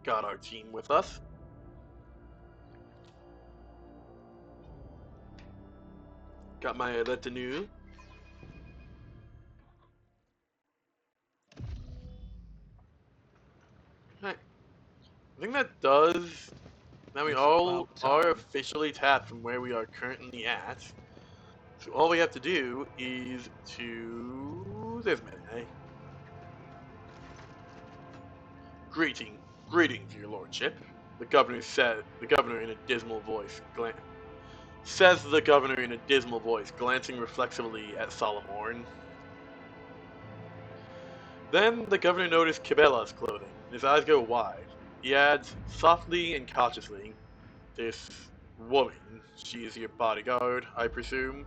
Got our team with us. Got my retinue. Right. I think that does. Now we all are officially tapped from where we are currently at. So all we have to do is to this minute. Greetings, your lordship. The governor in a dismal voice. Says the governor in a dismal voice, glancing reflexively at Solomorn. Then the governor noticed Cabela's clothing. and his eyes go wide. He adds, softly and cautiously, "This woman, she is your bodyguard, I presume?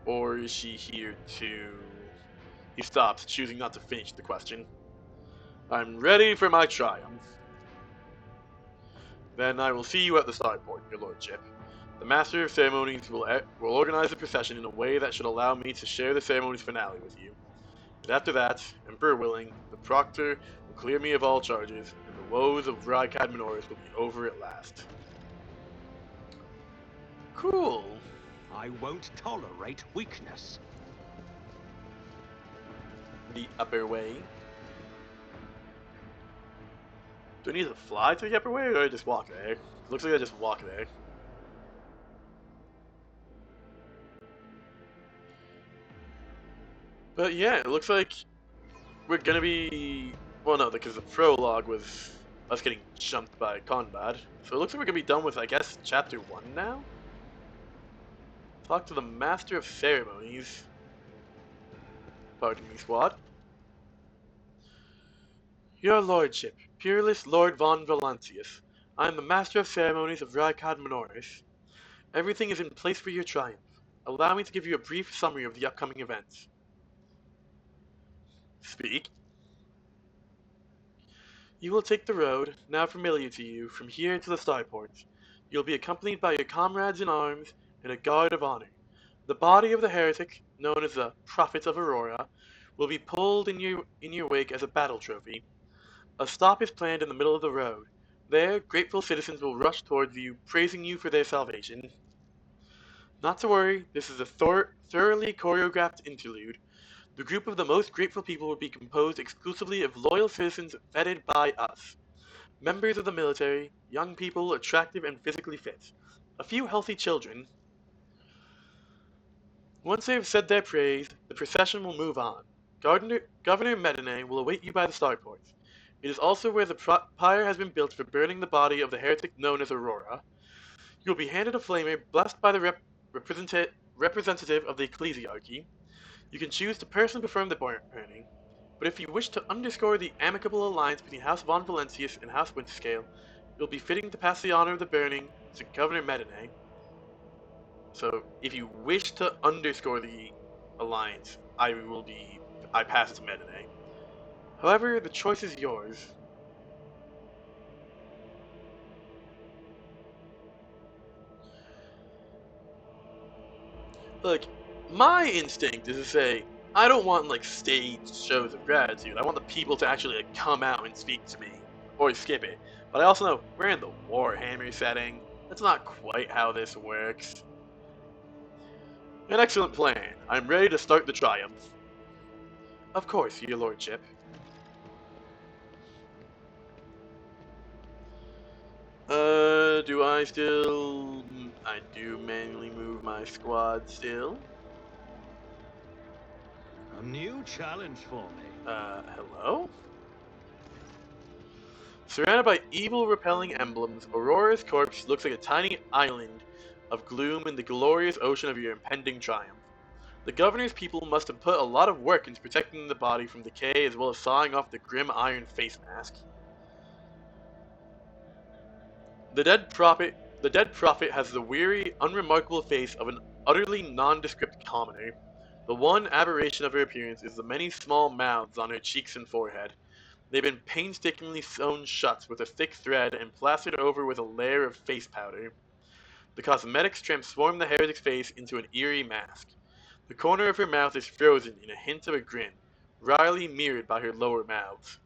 Or is she here to..." He stops, choosing not to finish the question. "I'm ready for my triumph." "Then I will see you at the starport, your lordship. The Master of Ceremonies will organize the procession in a way that should allow me to share the ceremony's finale with you. And after that, Emperor willing, the Proctor will clear me of all charges, and the woes of Rykad Minoris will be over at last." Cool. I won't tolerate weakness. The upper way. Do I need to fly to the upper way, or do I just walk there? Looks like I just walk there. But yeah, it looks like we're gonna be... Well, no, because the prologue was us getting jumped by combat. So it looks like we're gonna be done with, I guess, chapter 1 now? Talk to the Master of Ceremonies. Pardon me, squad. "Your Lordship, Peerless Lord von Valancius, I am the Master of Ceremonies of Rykad Minoris. Everything is in place for your triumph. Allow me to give you a brief summary of the upcoming events." Speak. "You will take the road, now familiar to you, from here to the starport. You will be accompanied by your comrades in arms and a guard of honor. The body of the heretic, known as the Prophet of Aurora, will be pulled in your wake as a battle trophy. A stop is planned in the middle of the road. There, grateful citizens will rush towards you, praising you for their salvation. Not to worry, this is a thoroughly choreographed interlude. The group of the most grateful people will be composed exclusively of loyal citizens vetted by us. Members of the military, young people attractive and physically fit, a few healthy children. Once they have said their praise, the procession will move on. Governor Medine will await you by the starport. It is also where the pyre has been built for burning the body of the heretic known as Aurora. You will be handed a flamer blessed by the representative of the ecclesiarchy. You can choose to personally perform the burning, but if you wish to underscore the amicable alliance between House von Valancius and House Winterscale, it will be fitting to pass the honor of the burning to Governor Medine. So, if you wish to underscore the alliance, I pass it to Medine. However, the choice is yours." Like, my instinct is to say, I don't want like staged shows of gratitude. I want the people to actually like come out and speak to me, or skip it. But I also know we're in the Warhammer setting. That's not quite how this works. "An excellent plan. I'm ready to start the triumph." "Of course, your lordship." Do I still... I do manually move my squad still. A new challenge for me. Hello? Surrounded by evil repelling emblems, Aurora's corpse looks like a tiny island of gloom in the glorious ocean of your impending triumph. The governor's people must have put a lot of work into protecting the body from decay as well as sawing off the grim iron face mask. The dead prophet has the weary, unremarkable face of an utterly nondescript commoner. The one aberration of her appearance is the many small mouths on her cheeks and forehead. They've been painstakingly sewn shut with a thick thread and plastered over with a layer of face powder. The cosmetics transform the heretic's face into an eerie mask. The corner of her mouth is frozen in a hint of a grin, wryly mirrored by her lower mouth.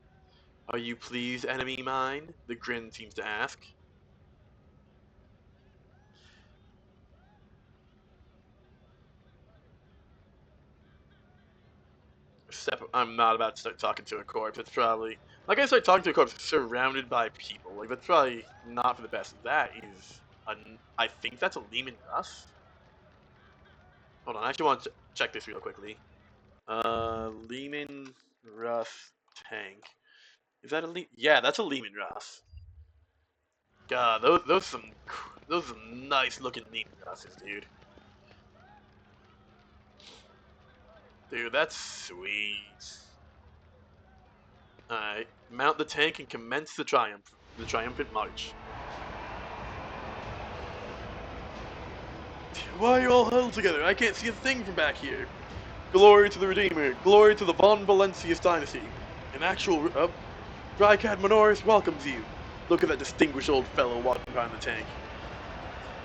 "Are you pleased, enemy mine?" the grin seems to ask. I'm not about to start talking to a corpse. It's probably... Like I start talking to a corpse surrounded by people. Like, that's probably not for the best. That is... I think that's a Lehman Russ? Hold on, I actually want to check this real quickly. Lehman Russ tank. Is that a Yeah, that's a Lehman Russ. God, those some nice looking Lehman Russes, dude. Dude, that's sweet. Alright, mount the tank and commence the triumphant march. Why are you all huddled together? I can't see a thing from back here. Glory to the Redeemer, glory to the Von Valencius dynasty. An actual, Drycat Minoris welcomes you. Look at that distinguished old fellow walking behind the tank.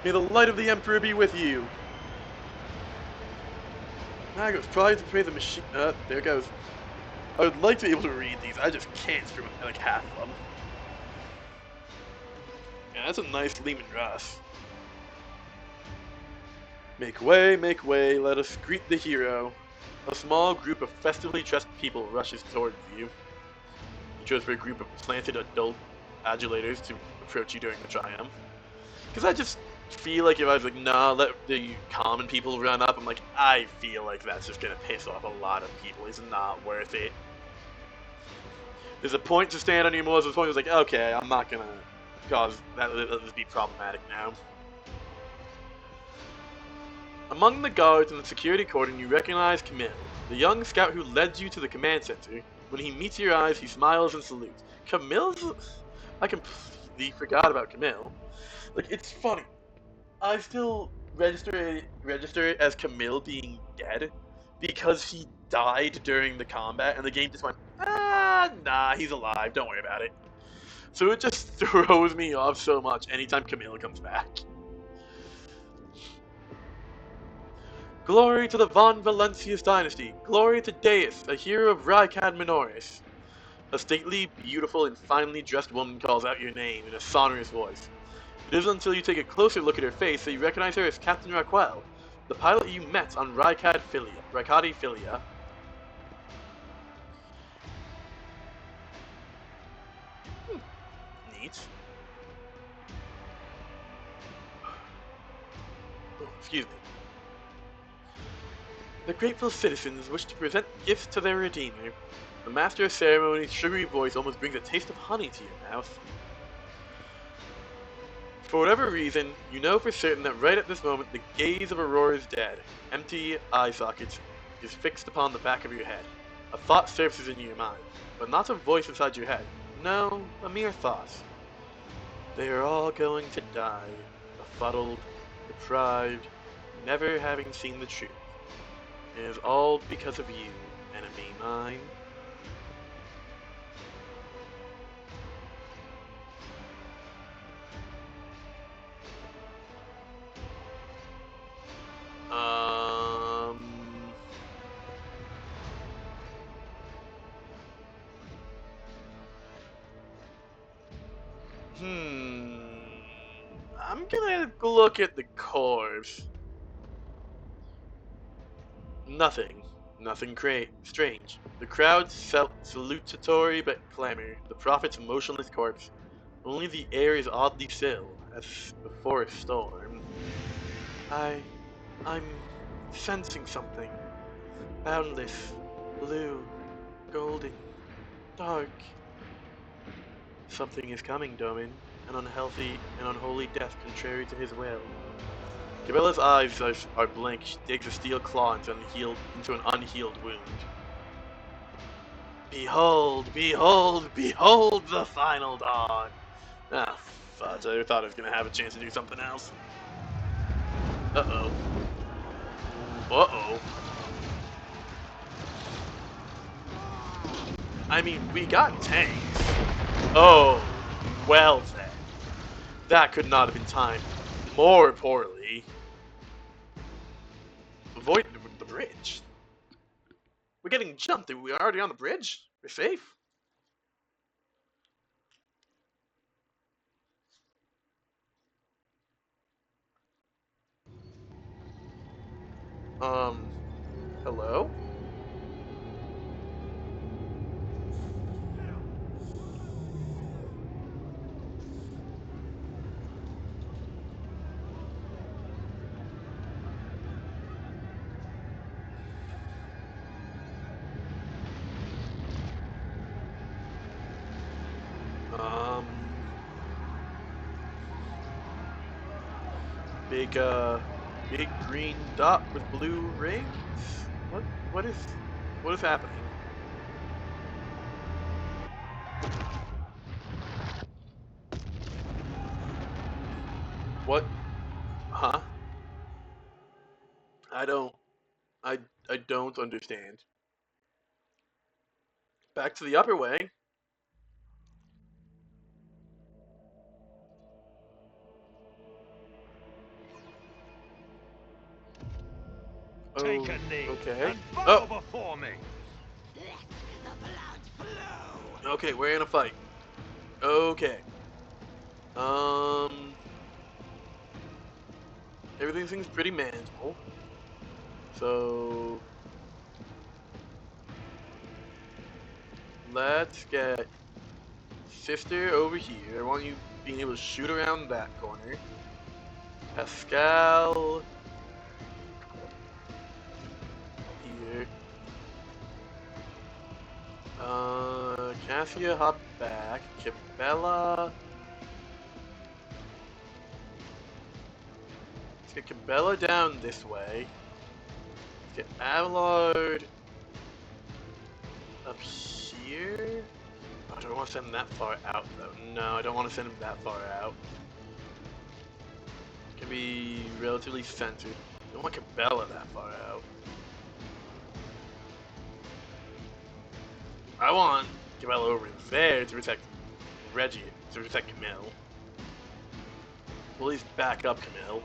May the light of the Emperor be with you. Magos, try to pray the machine. There goes. I would like to be able to read these. I just can't through like half of them. Yeah, that's a nice Lehman Russ. Make way, let us greet the hero. A small group of festively dressed people rushes towards you. You chose for a group of planted adult adulators to approach you during the triumph. Because I just feel like if I was like, nah, let the common people run up, I'm like, I feel like that's just gonna piss off a lot of people. It's not worth it. There's a point to stand on your moors. There's a point where it's like, okay, I'm not gonna cause that would be problematic now. Among the guards in the security cordon, you recognize Camille, the young scout who led you to the command center. When he meets your eyes, he smiles and salutes. Camille's... I completely forgot about Camille. Like, it's funny. I still register it as Camille being dead because he died during the combat, and the game just went, nah, he's alive, don't worry about it. So it just throws me off so much anytime Camille comes back. Glory to the Von Valencius dynasty. Glory to Deis, a hero of Rykad Minoris. A stately, beautiful, and finely dressed woman calls out your name in a sonorous voice. It isn't until you take a closer look at her face that you recognize her as Captain Raquel, the pilot you met on Rykadi Philia. Neat. Oh, excuse me. The grateful citizens wish to present gifts to their Redeemer. The Master of Ceremony's sugary voice almost brings a taste of honey to your mouth. For whatever reason, you know for certain that right at this moment the gaze of Aurora's dead, empty eye sockets is fixed upon the back of your head. A thought surfaces in your mind, but not a voice inside your head. No, a mere thought. They are all going to die, befuddled, deprived, never having seen the truth. It is all because of you, enemy mine. I'm gonna look at the corpse. Nothing. Nothing strange. The crowd salutatory but clamor. The prophet's motionless corpse. Only the air is oddly still, as before a storm. I'm sensing something. Boundless, blue, golden, dark. Something is coming, Domin. An unhealthy and unholy death contrary to his will. Gabella's eyes are blank. She digs a steel claw into an unhealed wound. Behold, behold, behold the final dawn! Ah, fudge, I thought I was gonna have a chance to do something else. Uh-oh. Uh-oh. I mean, we got tanks. Oh, well then. That could not have been timed more poorly. Avoid the bridge. We're getting jumped. We're already on the bridge. We're safe. Hello? Big green dot with blue rings? What is happening? What? Huh? I don't. I don't understand. Back to the upper way. Oh, Take a knee okay. and bow Oh, before me. Let the blood flow. okay. We're in a fight. Okay. Um. Everything seems pretty manageable. So let's get Sister over here. I want you being able to shoot around that corner. Pascal here. Cassia hop back. Cabela. Let's get Cabela down this way. Let's get Abelard up here. Oh, I don't want to send him that far out though. No, I don't want to send him that far out. Can be relatively centered. I don't want Cabela that far out. I want Cabela over there to protect Reggie, to protect Camille. We'll at least back up Camille.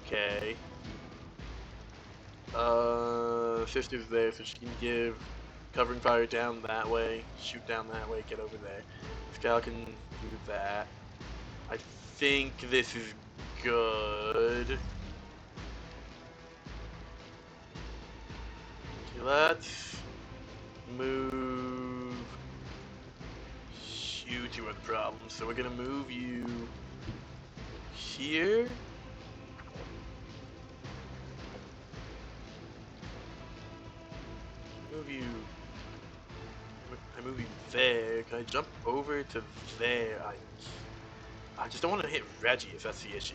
Okay. Sister's there, so she can give covering fire down that way, shoot down that way, get over there. Scal can do that. I think this is good. Okay, let's move you two are the problem. So we're gonna move you here. Move you. I move you there. Can I jump over to there? I just don't want to hit Reggie if that's the issue.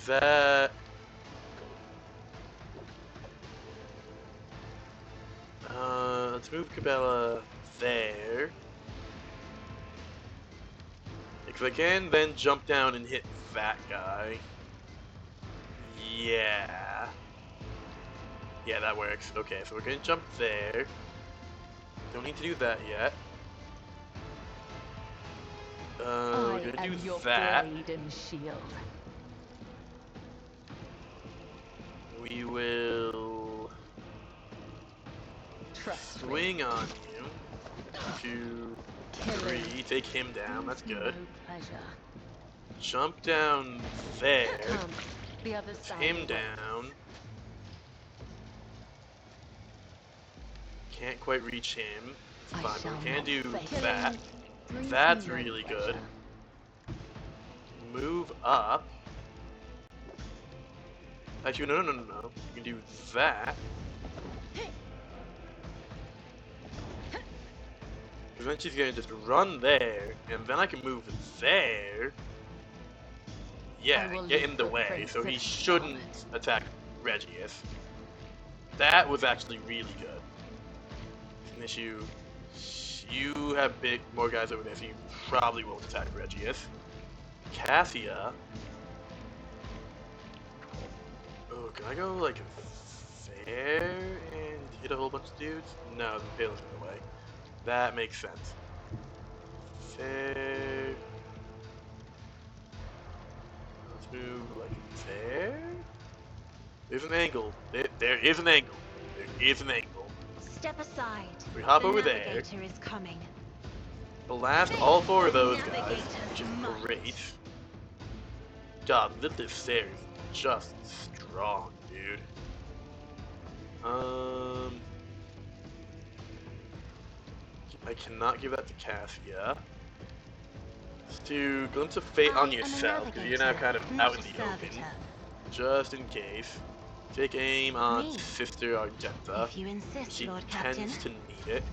That. Let's move Cabela there. Because I can then jump down and hit that guy. Yeah. Yeah, that works. Okay, so we're gonna jump there. Don't need to do that yet. We're gonna do your that. blade and shield. We will Trust me. swing on you. 2, 3, take him down. That's good. No pleasure. Jump down there. Come, the other side. Him awaits. down. Can't quite reach him. It's I fine, but shall we can not do fail. that. Brings That's me no really pleasure. good. Move up. Actually, no. You can do that. Because then she's gonna just run there, and then I can move there. Yeah, will get leave in the way, footprints so he of shouldn't attack Regius. That was actually really good. An issue. You have more guys over there, so you probably won't attack Regius. Cassia. Oh, can I go like there and hit a whole bunch of dudes? No, the Impale's in the way. That makes sense. There. Let's move like there. There's an angle. There is an angle. There is an angle. Step aside. We hop The over there. navigator is coming. Blast all 4 of those guys, Navigator's which is might. great. God, this there is just strong, dude. I cannot give that to Cassia. Let's do Glimpse of Fate I on am a yourself, because you're now kind of not out in a the open. servitor. Just in case. Take aim on Me. Sister Argenta. If you insist, She Lord Captain. tends to need it.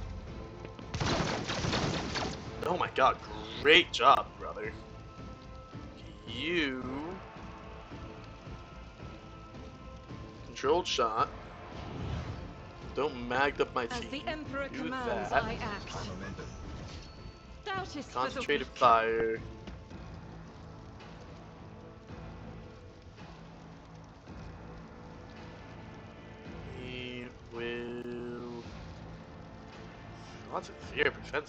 Oh my god, great job, brother. You... Controlled shot. Don't mag up my As team. the Emperor Do commands, that. I act. Doubt is for the Concentrated weak. fire. Odds at 0% for some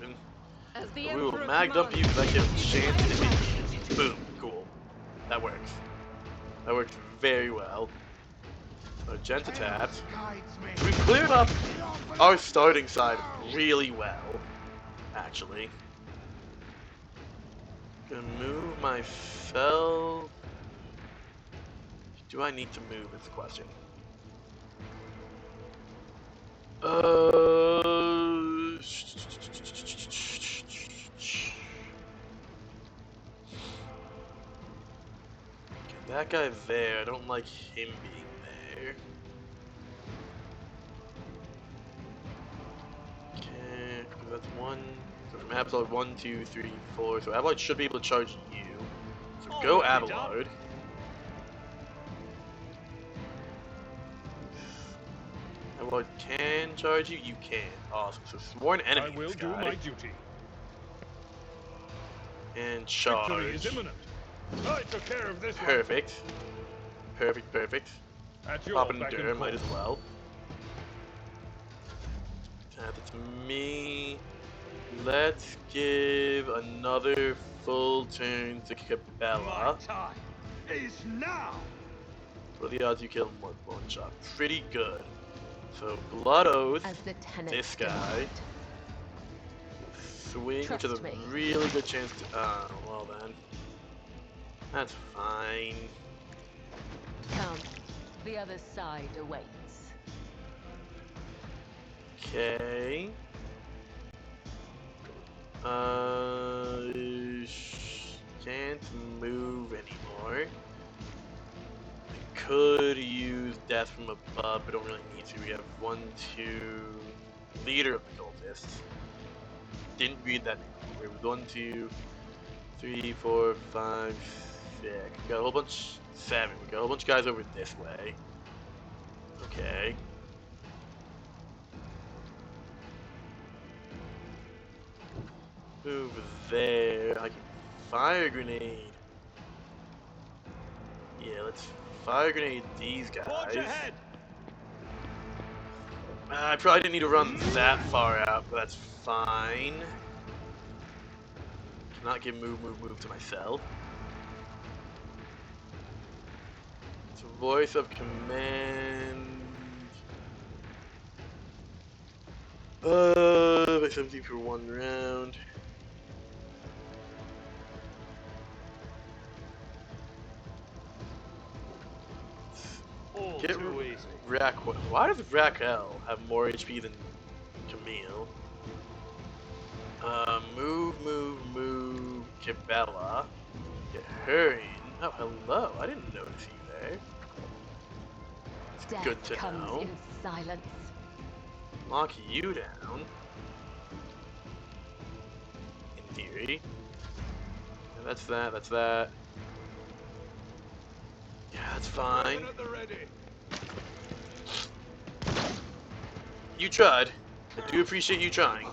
reason. As the We will Emperor mag dump you commands. because I get a chance to hit you. Boom. Cool. That works. That works very well. Magenta tapped. We cleared up our starting side really well, actually. Gonna move myself. Do I need to move is the question. That guy there, I don't like him being there. Okay, that's one. So from Abelard, 1, 2, 3, 4. So Abelard should be able to charge you. So go Abelard. Abelard can charge you? You can. Awesome. So sworn enemy. I will this do guy. my duty. And Victory is charge. imminent. I took care of this one. Perfect. Perfect, perfect. At your Pop and beck and Durham call. might as well. That's me. Let's give another full turn to My Cabela. time is now. What are the odds you kill him with one shot? Pretty good. So Blood Oath, As the tenant this guy. Swing, which is a Trust me. really good chance to. Well then. That's fine. Come, the other side awaits. Okay. Can't move anymore. I could use death from above, but don't really need to. We have 1, 2, leader of the cultists. Didn't read that before. It was 1, 2, 3, 4, 5, 6. We got a whole bunch. 7. We got a whole bunch of guys over this way. Okay. Move there. I can fire grenade. Yeah, let's fire grenade these Forge guys. ahead. I probably didn't need to run that far out, but that's fine. Cannot give move to myself. It's a voice of command. By 17 for 1 round. All Get too easy. Why does Raquel have more HP than Camille? Move, Cabela. Get her in. Oh, hello. I didn't notice you there. Death Good to comes know. in silence. Lock you down. In theory. And that's that, that's that. Yeah, that's fine. At the ready. You tried. I do appreciate you trying.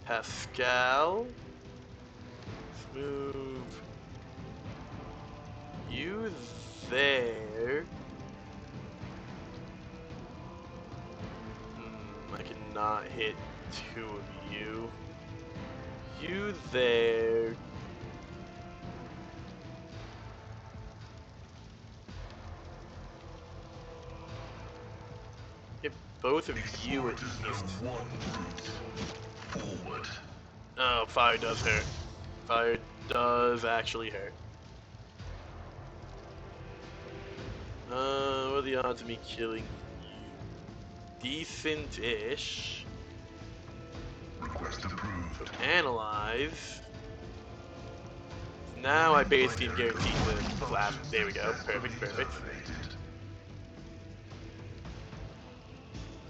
Pascal. Let's move you there. I cannot hit 2 of you. You there. Get both of you at Exhort least. as the one brute. Forward. Oh, fire does hurt. Fire does actually hurt. What are the odds of me killing you? Decent-ish. Request So approved. analyze. Now I basically am guaranteed to clap. There we go. Perfect, perfect.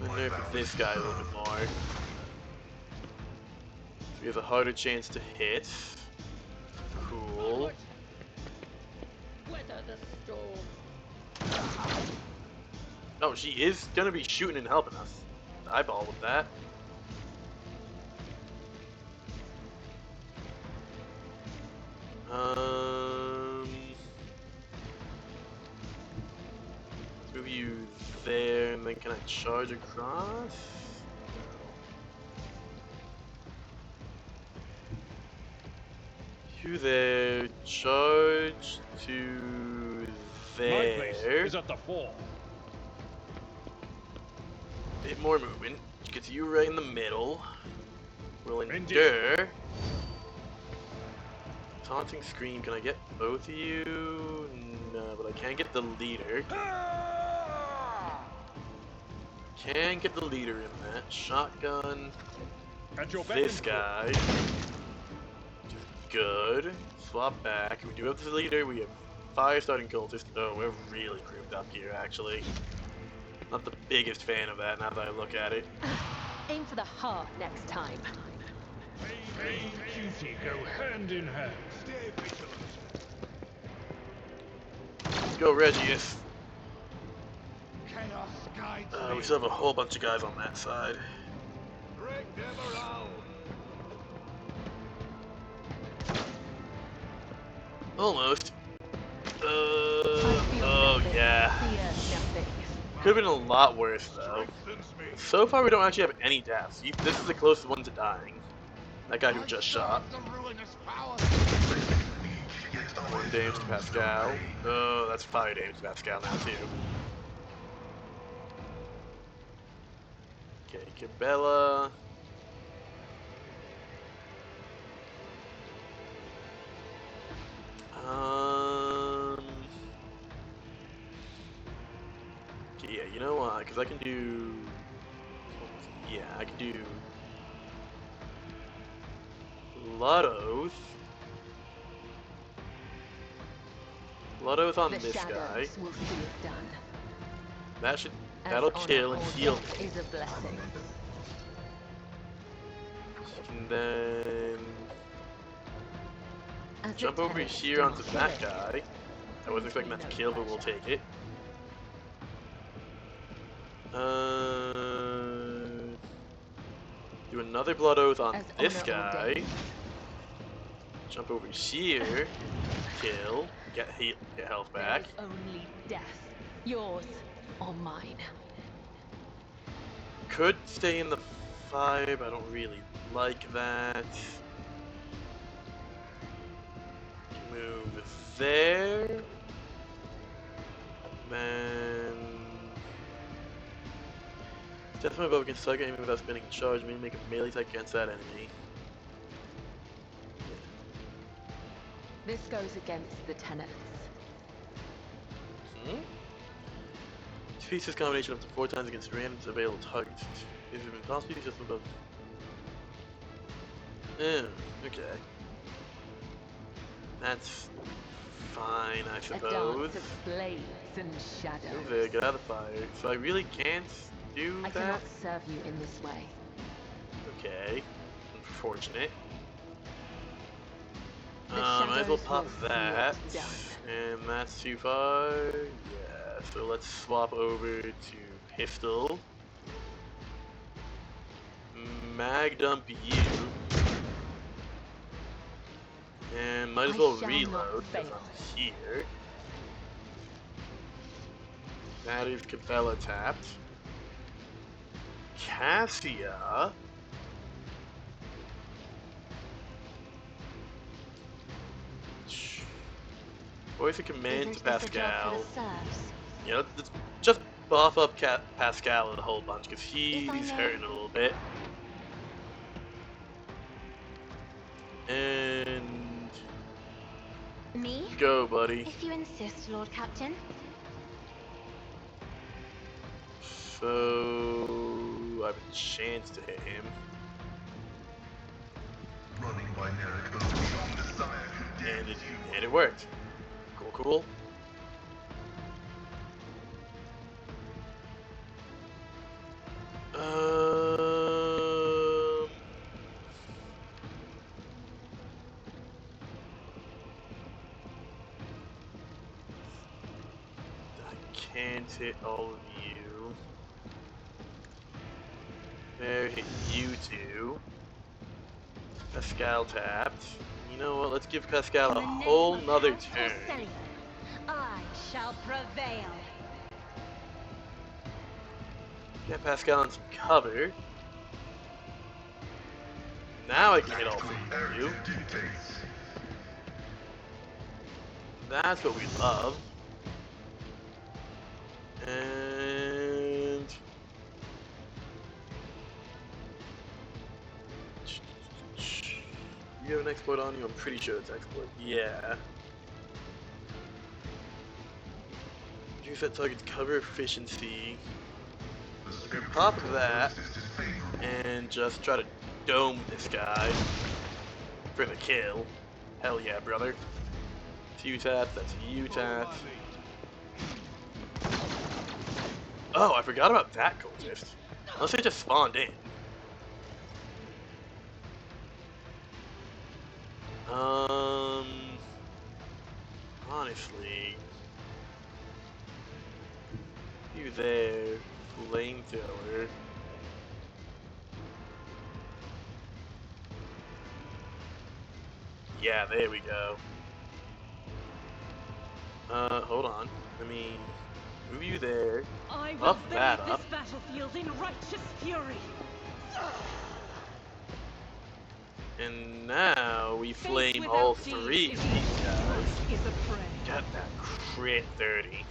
I'm gonna nerf this guy a little bit more. So we have a harder chance to hit. Cool. Weather the storm. Oh, she is gonna be shooting and helping us. Eyeball with that. Move you there, and then can I charge across? To there, charge to My place there. is at the fore. Bit more movement. Gets you right in the middle. We'll Indeed. endure. Taunting Scream, can I get both of you? No, but I can get the leader. Can get the leader in that. Shotgun. At your This beck and call. guy. Which is good. Swap back. We do have the leader. We have 5 starting cultists. Oh, we're really grouped up here, actually. Not the biggest fan of that now that I look at it. Aim for the heart next time. Pain and duty go hand in hand. Stay vigilant. Let's go, Regius. Chaos guides We me. still have a whole bunch of guys on that side. Break them around. Almost. I feel Oh nothing, yeah. fear nothing. Could have been a lot worse though. Strengthens me. So far we don't actually have any deaths. This is the closest one to dying. That guy who just shot. The ruinous power. 1 damage to Pascal. Oh, that's 5 damage to Pascal now too. Okay, Cabela. Okay, yeah, you know what? Because I can do. Yeah, I can do. Blood Oath. Blood Oath on The this guy. shadows will see it done. That should. As That'll honor kill and or heal death me. is a blessing. And then. As the Jump over tenants here do onto not that kill it, guy. I wasn't expecting that to kill, but we'll take it. Do another Blood Oath on As this honor guy. ordains. Jump over here. Kill. Get health There back. is only death, yours or mine. Could stay in the 5. I don't really like that. Move there. Then. Death above against target aiming without spending a charge. Maybe make a melee attack against that enemy. This goes against the tenets. Defeats this combination up to 4 times against random available targets. Is it possible just above? Okay. That's fine, I A suppose. dance of blades and shadows. Move there, get out of the fire. So I really can't do I that? cannot serve you in this way. Okay. Unfortunate. The Might as well shadows pop will see that. it done. And that's too far. Yeah, so let's swap over to pistol. Mag dump you. And might as I well shall reload not because fail. I'm here. That is Capella tapped. Cassia. Voice of command to Isn't this a job for Pascal. the serfs? You know, just buff up Pascal a whole bunch because he's If I may. hurting a little bit. And Me? go, buddy. If you insist, Lord Captain. So I have a chance to hit him, Running by Nerek only on the sire who and dares you. it worked. Cool, cool. I can't hit all of you. There, hit you two. Pascal tapped. You know what? Let's give Pascal In a the name whole of nother Count turn. Porcellian, I shall prevail. Get Pascal in some cover. Now I can hit all three of you. Area dictates. That's what we love. And you have an exploit on you? I'm pretty sure it's exploit. Yeah. Reduce that target's cover efficiency. The I'm gonna spiritual pop that prognosis is favorable. and just try to dome this guy for the kill. Hell yeah, brother. That's you tats, that's you Follow my tats. lead. Oh, I forgot about that cultist. Unless they just spawned in. Honestly, you there, flamethrower. Yeah, there we go. Hold on. Let me move you there. I will Up that bathe up. this battlefield in righteous fury. And now we Face flame without all deeds three is of these evil. guys. Blood is a prey. Get that crit 30.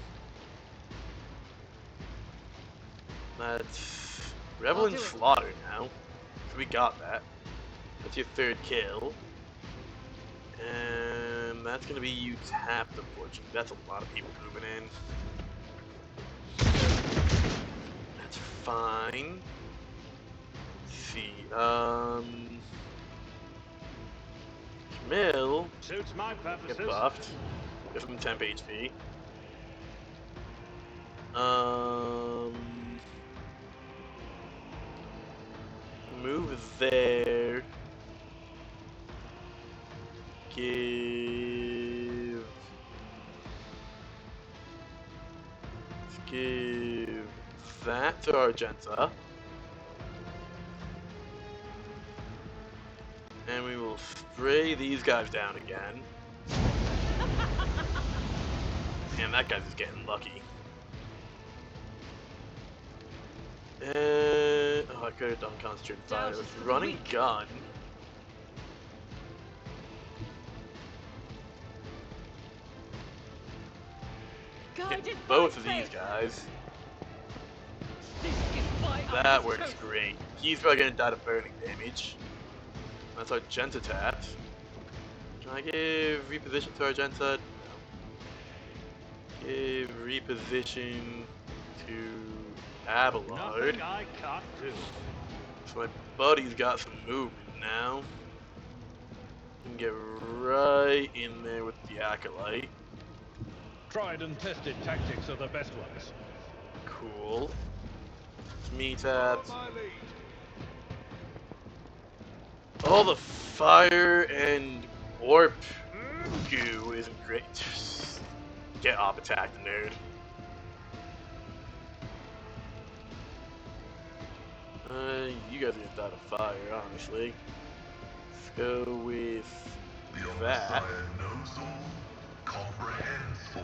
That's Revel I'll and do it. Slaughter now. So we got that. That's your third kill. And that's gonna be you tapped, unfortunately. That's a lot of people moving in. That's fine. Let's see, Camille, Suits my get purposes. buffed. Get some temp HP. Move there. Give that to Argenta. And we will spray these guys down again. And that guy's just getting lucky. Oh, I could have done concentrated fire. Doubt With is for the running weak. gun. Guided Hit by both of these faith. guys. This is why I That was works chosen. great. He's probably gonna die to burning damage. That's Argenta tapped. Can I give reposition to Argenta? No. Give reposition to Abelard. Nothing I can't do. So my buddy's got some movement now. Can get right in there with the Acolyte. Tried and tested tactics are the best ones. Cool. It's me Follow tapped. my lead. All the fire and warp goo isn't great. Get op attacked, nerd. You guys are gonna die to fire, honestly. Let's go with The that. Omnissiah knows all, comprehends all.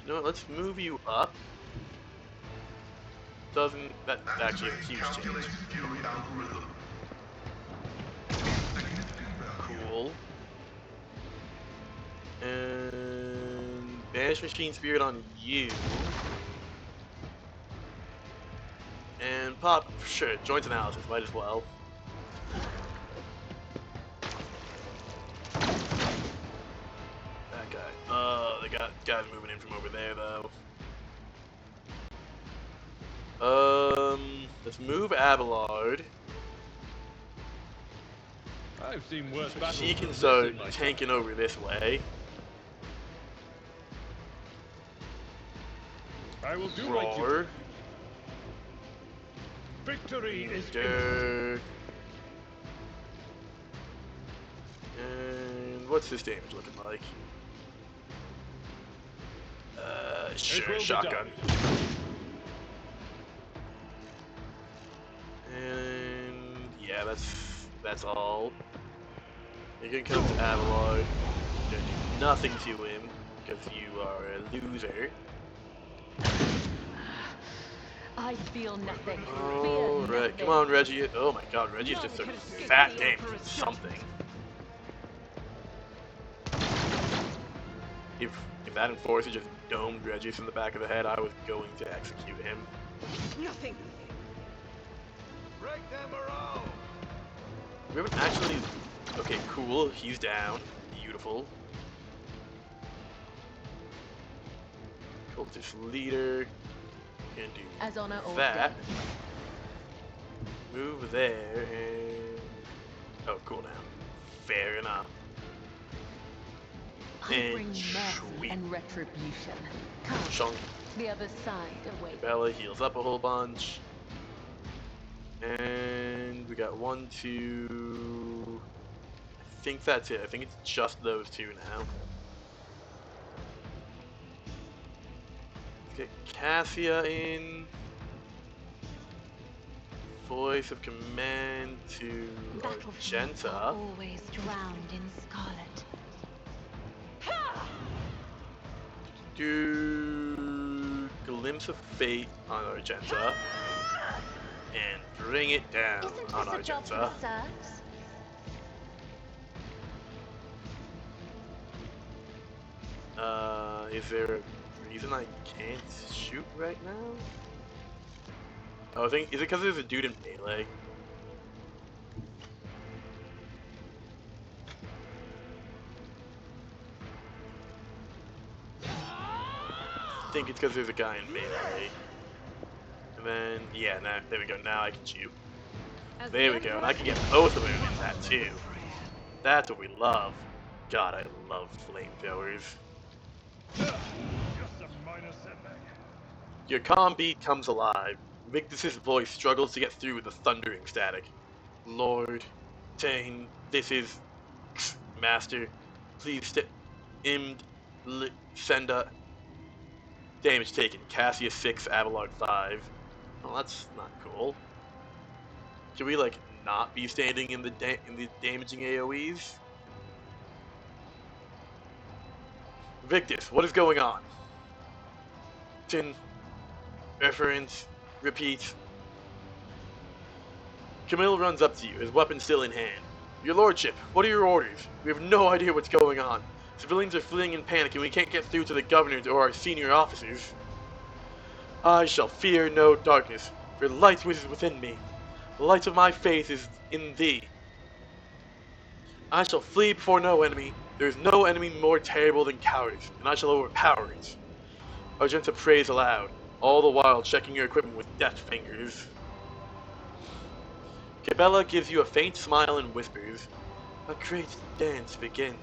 You know what? Let's move you up. That actually is a huge change. Calculated fury algorithm. Significant value. Cool. And banish machine spirit on you. And pop, sure, joint analysis, might as well. That guy. They got guys moving in from over there though. Let's move Abelard. I've seen worse battles She than can this start in my tanking over this way. I will do my duty. Roar. Victory is imminent. Durr. And what's this damage looking like? Sure, will be shotgun. done. And yeah, that's all. You're gonna come to Abelard. You're gonna do nothing to him because you are a loser. I feel nothing. Alright, come on, Reggie. Oh my god, Reggie's just a fat game something. If that enforcer just domed Reggie from the back of the head, I was going to execute him. Nothing. Break them morale! We haven't actually... Okay, cool. He's down. Beautiful. Cultist leader. Gonna do As honor that. ordained. Move there and... Oh, cool now. Fair enough. I And bring mercy sweet. and retribution. Come, Chunk. the other side awaits. Bella heals up a whole bunch. And we got 1, 2... I think that's it. I think it's just those two now. Let's get Cassia in. Voice of command to Battlefields are Argenta. always drowned in scarlet. Do Glimpse of Fate on Argenta. And bring it down Isn't on this a job for Argenta. the serfs? Is there a reason I can't shoot right now? Oh, I think, is it because there's a dude in melee? I think it's because there's a guy in melee. And then, yeah, now, there we go, now I can shoot. There we go, and I can get both of them in that too. That's what we love. God, I love flamethrowers. Just a minor setback. Your comm beat comes alive. Victus's voice struggles to get through the thundering static. Lord, Tane, this is... Master, please Senda. Damage taken. Cassia 6, Avalon 5. Well, that's not cool. Should we, like, not be standing in the damaging AoEs? Victus, what is going on? Tin. Reference. Repeat. Camille runs up to you, his weapon still in hand. Your lordship, what are your orders? We have no idea what's going on. Civilians are fleeing in panic and we can't get through to the governors or our senior officers. I shall fear no darkness, for light is within me. The light of my faith is in thee. I shall flee before no enemy. There is no enemy more terrible than cowardice, and I shall overpower it. Argenta prays aloud, all the while checking your equipment with deft fingers. Cabela gives you a faint smile and whispers, a great dance begins,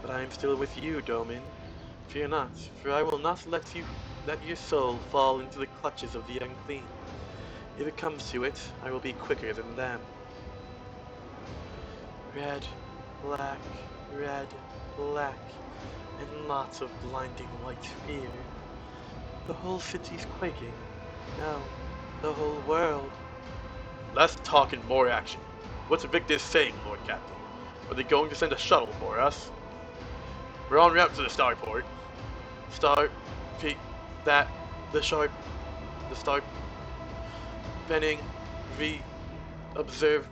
but I am still with you, Domin. Fear not, for I will not let your soul fall into the clutches of the unclean. If it comes to it, I will be quicker than them. Red, black, and lots of blinding white fear. The whole city's quaking. No, the whole world. Less talk and more action. What's Victus saying, Lord Captain? Are they going to send a shuttle for us? We're en route to the starport. The start. Penning, V, observe,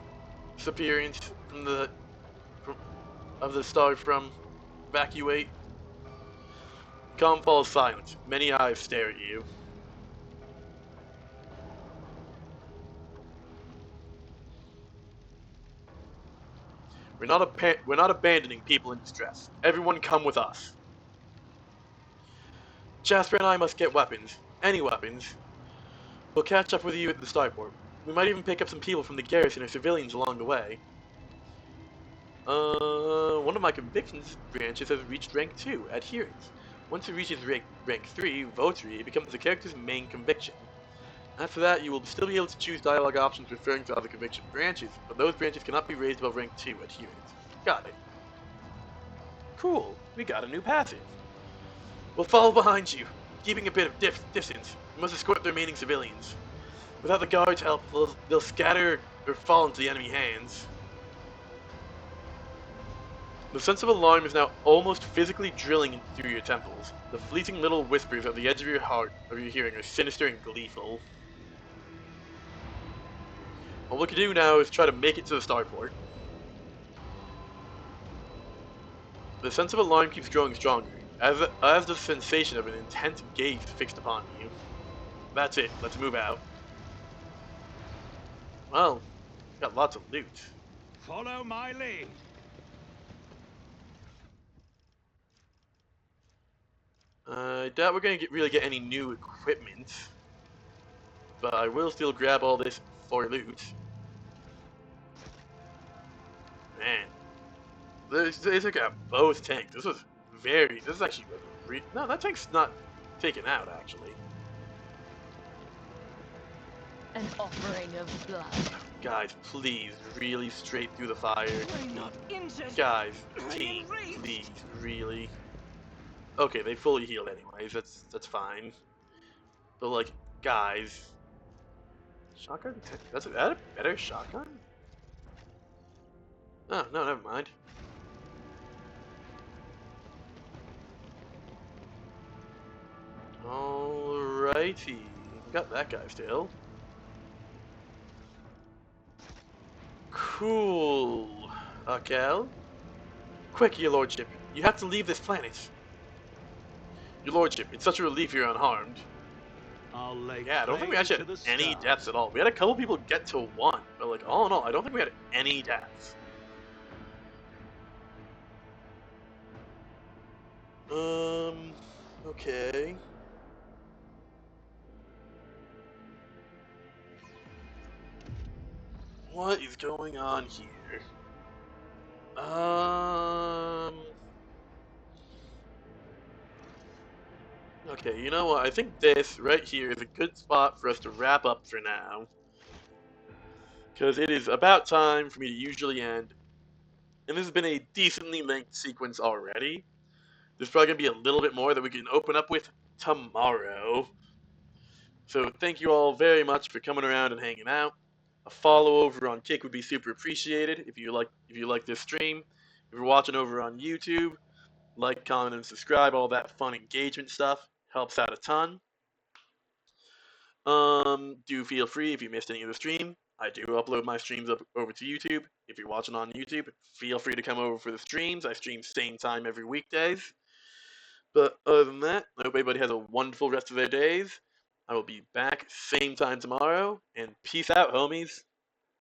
disappearance of the star from, evacuate. Calm falls silent. Many eyes stare at you. We're not abandoning people in distress. Everyone come with us. Jasper and I must get weapons. Any weapons. We'll catch up with you at the starport. We might even pick up some people from the garrison or civilians along the way. One of my convictions branches has reached rank 2, Adherence. Once it reaches rank 3, Votary, it becomes the character's main conviction. After that, you will still be able to choose dialogue options referring to other conviction branches, but those branches cannot be raised above rank 2, Adherence. Got it. Cool, we got a new passive. We'll follow behind you, keeping a bit of distance. We must escort the remaining civilians. Without the guards' help, they'll scatter or fall into the enemy hands. The sense of alarm is now almost physically drilling through your temples. The fleeting little whispers at the edge of your heart of your hearing are sinister and gleeful. All we can do now is try to make it to the starport. The sense of alarm keeps growing stronger, as the sensation of an intense gaze fixed upon you. That's it. Let's move out. Well, got lots of loot. Follow my lead. I doubt we're gonna really get any new equipment, but I will still grab all this for loot. Man, they took out both tanks. This is actually no, that tank's not taken out actually. An offering of blood. Guys, please, really straight through the fire. We're not injured. Guys, Within team, reach. please, really. Okay, they fully healed anyways. That's fine. But like, guys, shotgun? That's that a better shotgun? Oh no, never mind. Alrighty, got that guy still. Cool. Cal? Quick, your lordship. You have to leave this planet. Your lordship, it's such a relief you're unharmed. I'll lay Yeah, I don't think we actually had any deaths at all. We had a couple people get to 1, but like all in all, I don't think we had any deaths. Okay. What is going on here? Okay, you know what? I think this right here is a good spot for us to wrap up for now. Because it is about time for me to usually end. And this has been a decently length sequence already. There's probably going to be a little bit more that we can open up with tomorrow. So thank you all very much for coming around and hanging out. A follow over on Kick would be super appreciated if you like this stream. If you're watching over on YouTube, like, comment, and subscribe. All that fun engagement stuff helps out a ton. Do feel free if you missed any of the stream. I do upload my streams up over to YouTube. If you're watching on YouTube, feel free to come over for the streams. I stream same time every weekdays. But other than that, I hope everybody has a wonderful rest of their days. I will be back same time tomorrow, and peace out, homies.